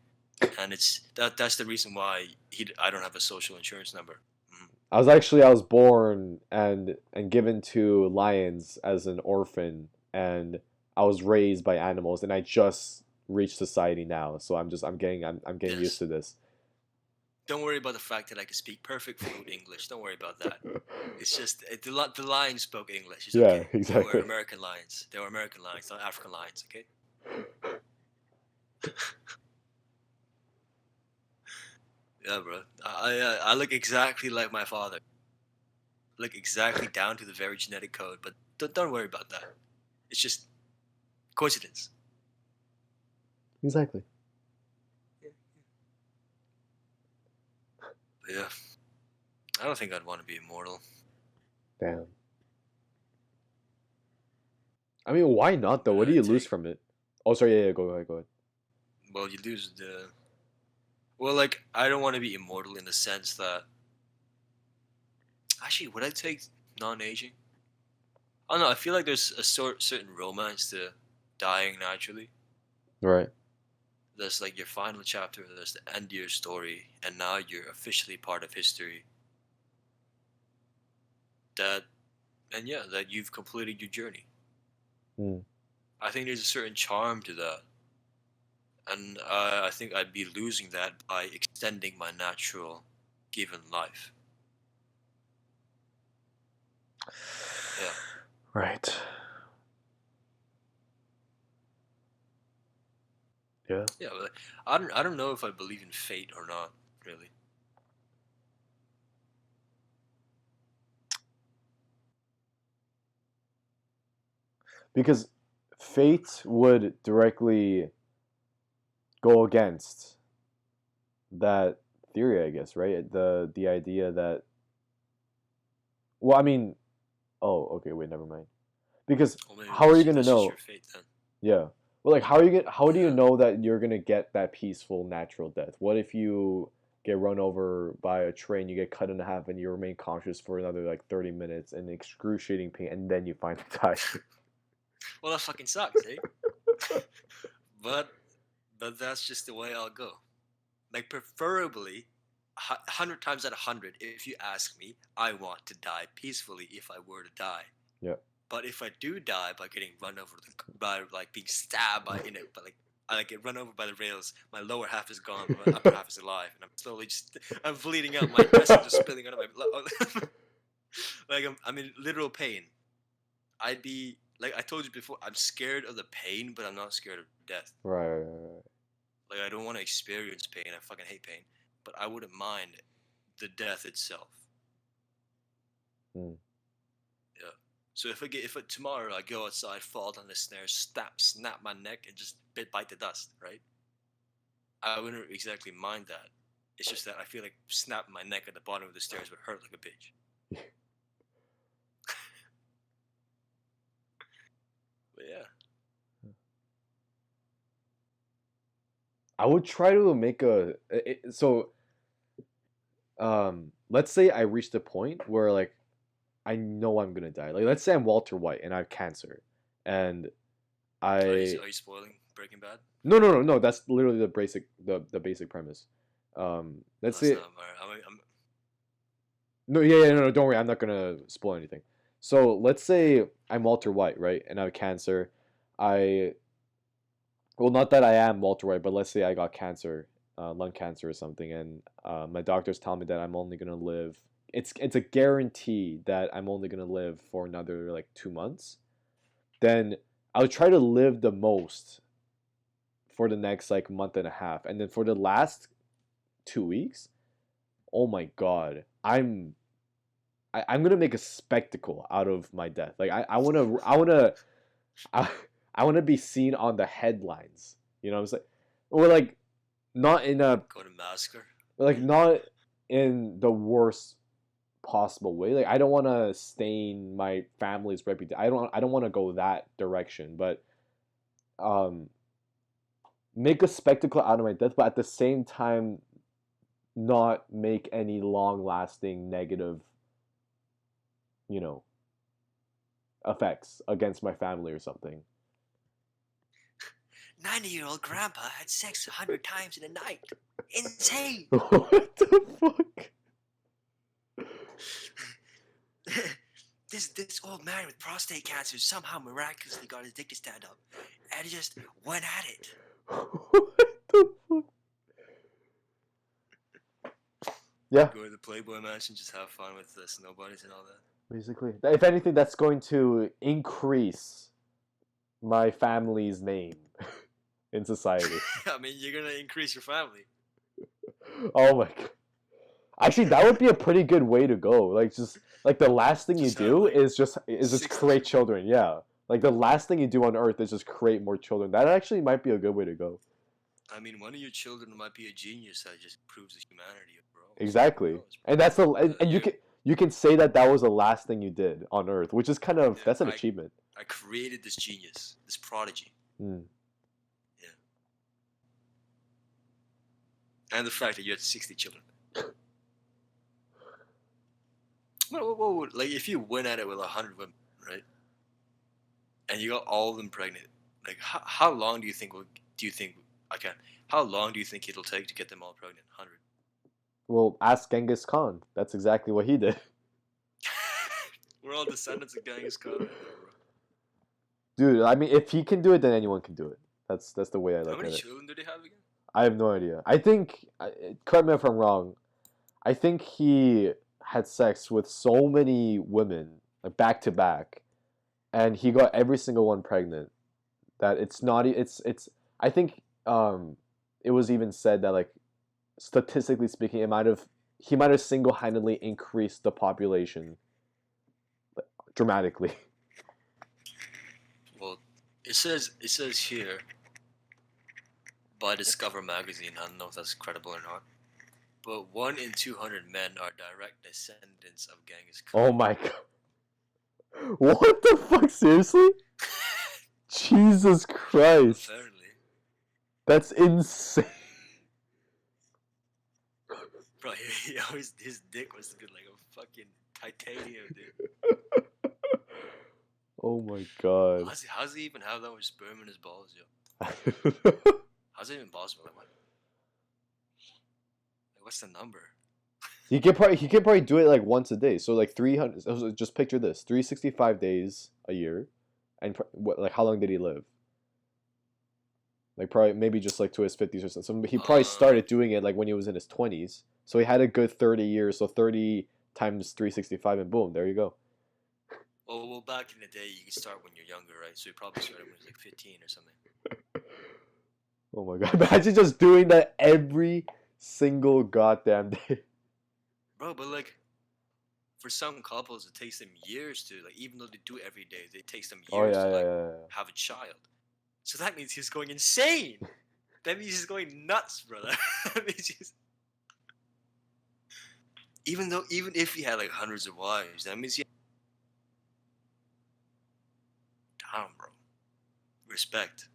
and that's the reason why I don't have a social insurance number. Mhm. I was born and given to lions as an orphan, and I was raised by animals, and I just reached society now, so I'm getting used Yes. to this. Don't worry about the fact that I can speak perfect fluent English. Don't worry about that. It's just the lions spoke English. It's Yeah, okay. They were exactly. American lions. They were American lions, not African lions. Okay. Yeah, bro. I look exactly like my father. Look exactly down to the very genetic code. But don't worry about that. It's just coincidence. Exactly. Yeah. But yeah, I don't think I'd want to be immortal. Damn. I mean, why not though? What do you lose Take from it? Oh, sorry. Yeah, yeah. Go ahead. Go ahead. well, you lose the well. Like I don't want to be immortal in the sense that actually, would I take non-aging? I don't know. I feel like there's a certain romance to dying naturally. Right. There's like your final chapter. There's the end of your story, and now you're officially part of history. That and yeah, that you've completed your journey. Hmm. I think there's a certain charm to that, and I think I'd be losing that by extending my natural given life. Yeah, Right. Yeah. yeah. But I don't know if I believe in fate or not. Really. Because fate would directly go against that theory, I guess, right? The idea that well, I mean, oh, okay, wait, never mind. Because Well, maybe how are you gonna that's just your know? fate then. Yeah. Well, like how do you Yeah. know that you're gonna get that peaceful natural death? What if you get run over by a train, you get cut in half, and you remain conscious for another like 30 minutes in excruciating pain, and then you finally die? Well, that fucking sucks, eh? But that's just the way I'll go. Like preferably, 100 times out of 100, if you ask me, I want to die peacefully if I were to die. Yeah. But if I do die by getting run over by like being stabbed by in it, but like I like get run over by the rails, my lower half is gone, but my upper half is alive, and I'm slowly just I'm bleeding out. My intestines just spilling out of my like I'm in literal pain. I'd be like I told you before, I'm scared of the pain, but I'm not scared of death. Right. Like I don't want to experience pain. I fucking hate pain, but I wouldn't mind the death itself. Mm. Yeah. So if tomorrow I go outside, fall down the stairs, snap my neck, and just bite the dust, right? I wouldn't exactly mind that. It's just that I feel like snapping my neck at the bottom of the stairs would hurt like a bitch. But yeah. I would try to make let's say I reached a point where like I know I'm gonna die. Like let's say I'm Walter White and I have cancer, and Are I you spoiling Breaking Bad? no. That's literally the basic premise. Let's That's say not. no, yeah, no, don't worry. I'm not gonna spoil anything. So let's say I'm Walter White, right, and I have cancer. I well, not that I am Walter White, but let's say I got cancer, lung cancer or something, and my doctors tell me that I'm only gonna live. It's a guarantee that I'm only gonna live for another like 2 months. Then I'll try to live the most for the next like month and a half, and then for the last 2 weeks, oh my god, I'm gonna make a spectacle out of my death. Like I, I want to be seen on the headlines. You know what I'm saying? Or like not in a Go to massacre. like not in the worst possible way. Like I don't want to stain my family's reputation. I don't want to go that direction, but um make a spectacle out of my death, but at the same time not make any long lasting negative, you know, effects against my family or something. 90-year-old grandpa had sex 100 times in a night. Insane. What the fuck? This old man with prostate cancer somehow miraculously got his dick to stand up, and he just went at it. What the fuck? Yeah, Go to the Playboy Mansion, just have fun with the snowbodies and all that. basically. If anything, that's going to increase my family's name in society. I mean, you're gonna increase your family. Oh my god. Actually, that would be a pretty good way to go. Like just like the last thing you Just have, do like, is just 60 create children. Yeah. Like the last thing you do on earth is just create more children. That actually might be a good way to go. I mean, one of your children might be a genius that just proves the humanity overall. Exactly. Who knows, bro? And that's and You- you can say that that was the last thing you did on earth, which is kind of Yeah, that's an achievement. I created this genius, this prodigy, Mm. and the fact that you had 60 children. What, like if you went at it with 100 women, right, and you got all of them pregnant, like how long do you think how long do you think it'll take to get them all pregnant? 100. Well, ask Genghis Khan. That's exactly what he did. We're all descendants of Genghis Khan. Dude, I mean, if he can do it, then anyone can do it. That's the way I How look many at it. children do they have again? I have no idea. I think, correct me if I'm wrong, I think he had sex with so many women, like back to back, and he got every single one pregnant. That it's not. It's. I think it was even said that like, statistically speaking, he might have single-handedly increased the population dramatically. Well, it says here by Discover magazine. I don't know if that's credible or not. But 1 in 200 men are direct descendants of Genghis Khan. Oh my god. What the fuck? Seriously? Jesus Christ. Apparently. That's insane. Bro, his dick must have been like a fucking titanium, dude. Oh my god. How's he even have that much sperm in his balls, yo? How's it even possible? Like, what's the number? He can probably do it like once a day. So like 300. So just picture this: 365 days a year, and what like how long did he live? Like probably maybe just like to his 50s or something. So he probably Uh, started doing it like when he was in his 20s. So he had a good 30 years. So 30 times 365, and boom, there you go. well, back in the day, you could start when you're younger, right? So you probably started when he was like 15 or something. Oh my god! Imagine just doing that every single goddamn day. Bro, but like for some couples, it takes them years to like, even though they do it every day, it takes them Oh years yeah, to yeah, like yeah, yeah. have a child. So that means he's going insane. That means he's going nuts, brother. That means even if he had like hundreds of wives, that means he damn, bro. Respect.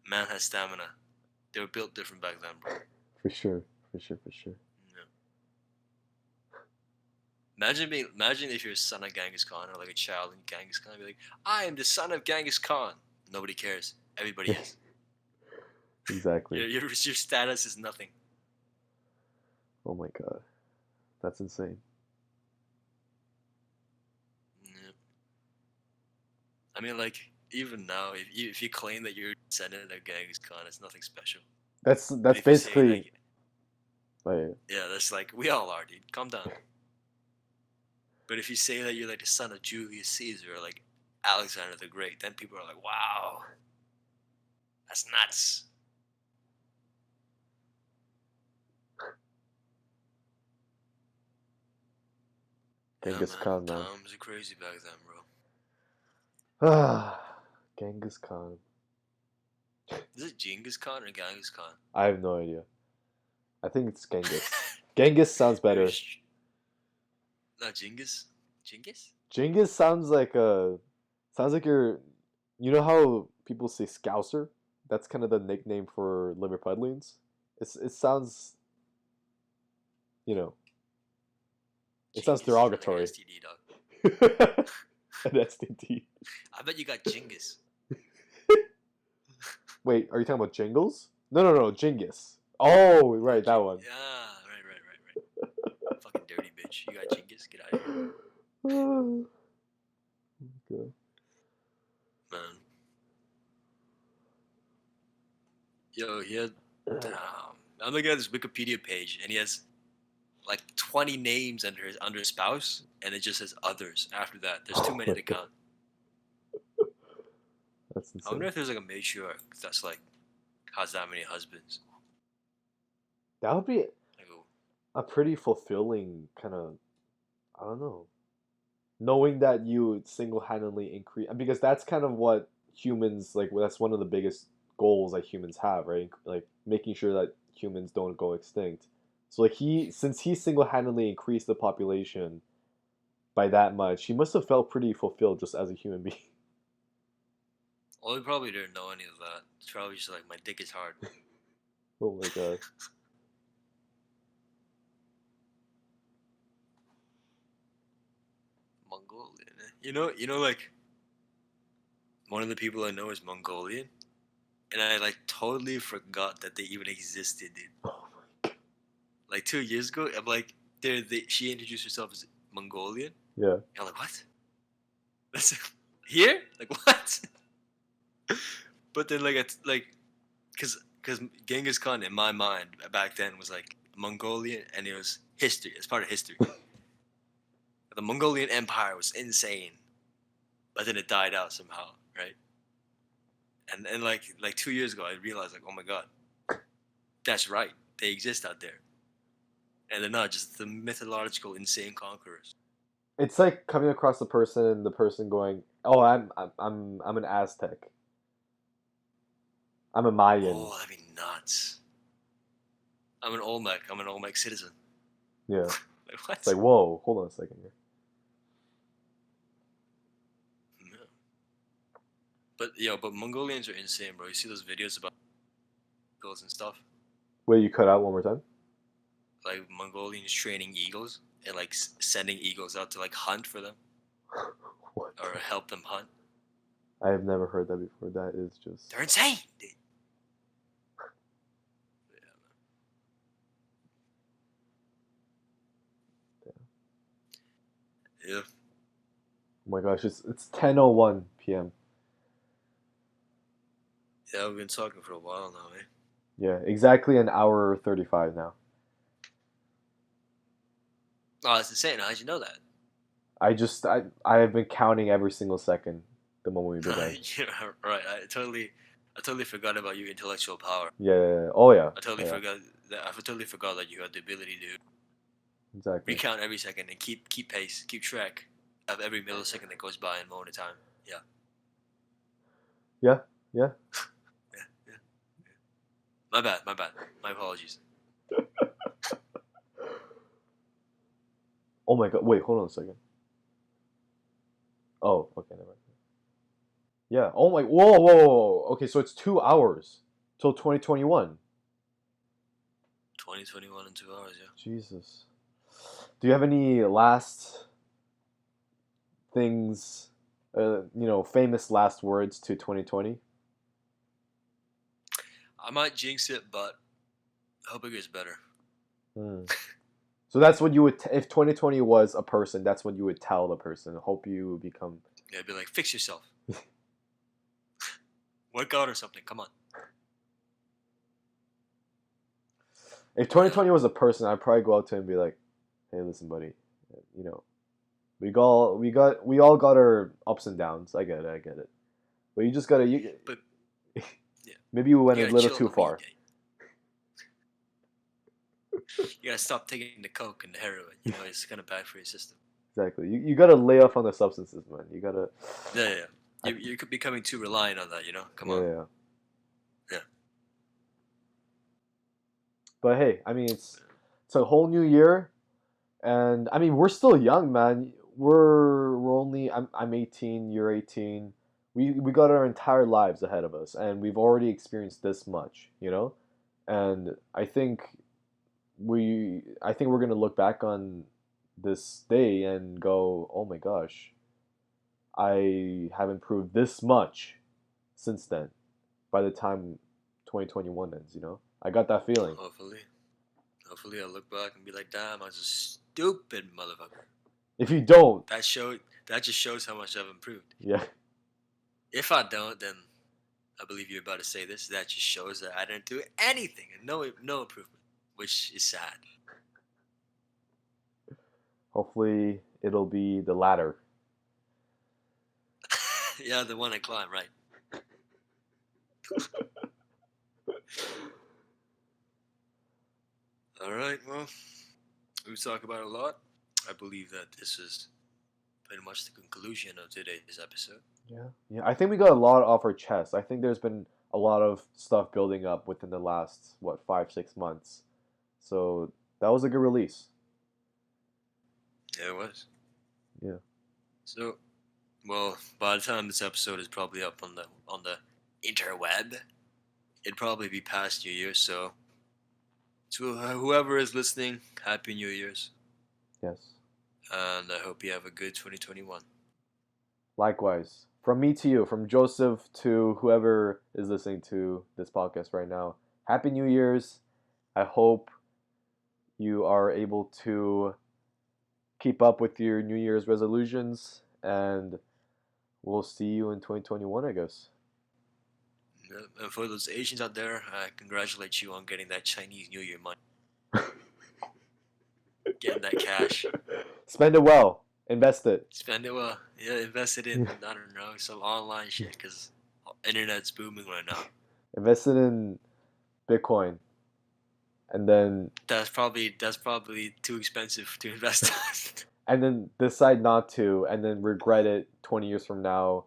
Man has stamina. They were built different back then, bro. For sure, for sure, for sure. Yeah. Imagine if you're a son of Genghis Khan or like a child in Genghis Khan, be like, I am the son of Genghis Khan. Nobody cares. Everybody is. Exactly. Your status is nothing. Oh my god, that's insane. Yeah. I mean, like even now, if you claim that you're a descendant of Genghis Khan, it's nothing special. That's But that's if you say basically. like, Oh, yeah. yeah, that's like we all are, dude. Calm down. But if you say that you're like the son of Julius Caesar or like Alexander the Great, then people are like, wow, that's nuts. Yeah, Genghis man. Khan, man. Times are crazy back then, bro. Ah, Genghis Khan. Is it Genghis Khan or Genghis Khan? I have no idea. I think it's Genghis. Genghis sounds better. Not Genghis. Genghis? Genghis sounds like you're. You know how people say Scouser? That's kind of the nickname for Liverpudlians. It sounds, you know, it sounds Genghis. Like an derogatory. STD, dog. An STD. I bet you got Genghis. Wait, are you talking about Jingles? No, no, no, Genghis. Oh, right, that one. Yeah, right. Fucking dirty bitch. You got Genghis? Get out of here. Oh, God. Man. Yo, he had. Damn. I'm looking at this Wikipedia page and he has like 20 names under spouse and it just says others after that. There's too Oh many my to God, count. that's I wonder insane. if there's like a matriarch that's like has that many husbands. That would be Like, oh, a pretty fulfilling kind of, I don't know, knowing that you single-handedly increase, because that's kind of what humans like. That's one of the biggest goals that humans have, right? Like making sure that humans don't go extinct. So like since he single-handedly increased the population by that much, he must have felt pretty fulfilled just as a human being. well, he probably didn't know any of that. It's probably just like my dick is hard. Oh my God. Mongolian. Like one of the people I know is Mongolian, and I like totally forgot that they even existed, dude. Oh my God. Like 2 years ago, I'm like, she introduced herself as Mongolian. Yeah. And I'm like, what? That's here? Like what? But then like it's like, cause Genghis Khan in my mind back then was like Mongolian, and it was history. It's part of history. The Mongolian Empire was insane, but then it died out somehow, right? And like 2 years ago, I realized like, oh my god, that's right. They exist out there, and they're not just the mythological insane conquerors. It's like coming across a person and the person going, "Oh, I'm an Aztec. I'm a Mayan." Oh, that'd be nuts. I'm an Olmec. I'm an Olmec citizen. Yeah. Like It's what? like, whoa, hold on a second here. Yeah. But Mongolians are insane, bro. You see those videos about eagles and stuff? Wait, you cut out one more time? Like Mongolians training eagles and like sending eagles out to like hunt for them What? or help them hunt. I have never heard that before. That is just. They're insane, dude. Yeah, Yeah. Oh my gosh, it's 10:01 p.m. Yeah, we've been talking for a while now, eh? Yeah, exactly an hour 35 now. Oh, that's insane. How'd you know that? I have been counting every single second the moment we began. Yeah, right. I totally forgot about your intellectual power. Yeah, yeah, yeah. Oh yeah. I totally Oh, yeah. forgot that. I totally forgot that you had the ability to Exactly. recount every second and keep pace, keep track of every millisecond that goes by in moment of time. Yeah. Yeah, yeah. Yeah. Yeah. My bad. My bad. My apologies. Oh my god. Wait, hold on a second. Oh, okay, never mind. Yeah. Oh my. Whoa, whoa, whoa, whoa. Okay, so it's 2 hours till 2021. 2021 in 2 hours. Yeah. Jesus. Do you have any last things? Famous last words to 2020. I might jinx it, but I hope it gets better. Hmm. So that's what you would, if 2020 was a person, that's what you would tell the person. Hope you become. Yeah, I'd be like, fix yourself. Work out or something. Come on. If Yeah. 2020 was a person, I'd probably go out to him and be like, "Hey, listen, buddy. You know, we all got our ups and downs. I get it, I get it. But you just gotta, But yeah, maybe you went you a gotta little chill on too the weed. far. You gotta stop taking the coke and the heroin. You know, it's kind of bad for your system. Exactly. You gotta lay off on the substances, man. You gotta. Yeah, yeah. I, You could becoming too reliant on that. You know. Come yeah, on. yeah. Yeah. But hey, I mean, it's a whole new year, and I mean, we're still young, man. We're only I'm 18. You're 18. We got our entire lives ahead of us, and we've already experienced this much, And I think we're gonna look back on this day and go, oh my gosh, I have improved this much since then. By the time 2021 ends. I got that feeling. Hopefully, hopefully, I'll look back and be like, damn, I was a stupid motherfucker. If you don't, That just shows how much I've improved. yeah, If I don't, then I believe you're about to say this. That just shows that I didn't do anything and no improvement, which is sad. hopefully it'll be the latter. Yeah, the one I climb, right? All right, well, we talk about it a lot. I believe that this is pretty much the conclusion of today's episode. Yeah, yeah. I think we got a lot off our chest. I think there's been a lot of stuff building up within the last 5-6 months. So that was a good release. Yeah, it was. Yeah. So, well, by the time this episode is probably up on the interweb, it'd probably be past New Year's. So, to whoever is listening, Happy New Year's, Yes. and I hope you have a good 2021. Likewise, from me to you, from Joseph to whoever is listening to this podcast right now, Happy New Year's. I hope you are able to keep up with your New Year's resolutions, and we'll see you in 2021, I guess. And for those Asians out there, I congratulate you on getting that Chinese New Year money, getting that cash. Spend it well, invest it. Spend it well. Yeah, invest it in, I don't know, some online shit, because internet's booming right now. Invest it in Bitcoin, and then That's probably too expensive to invest in. and then decide not to, and then regret it 20 years from now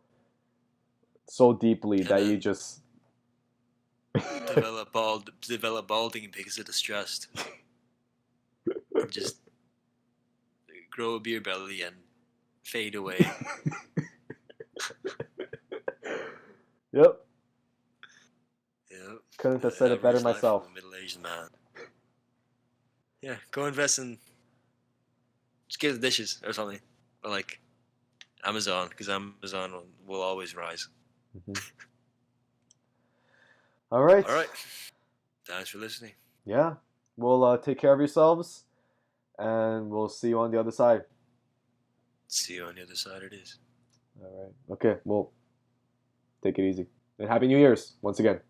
so deeply And that you then just develop balding because of the stress. Just grow a beer belly and fade away. Yep. Yeah. Couldn't have said it better Average life of myself. a middle-aged man. Yeah, go invest in. Just get the dishes or something, or like Amazon, because Amazon will always rise. Mhm. All right. All right. Thanks for listening. Yeah. We'll take care of yourselves, and we'll see you on the other side. See you on the other side of this. All right. Okay. Well, take it easy. And Happy New Year's once again.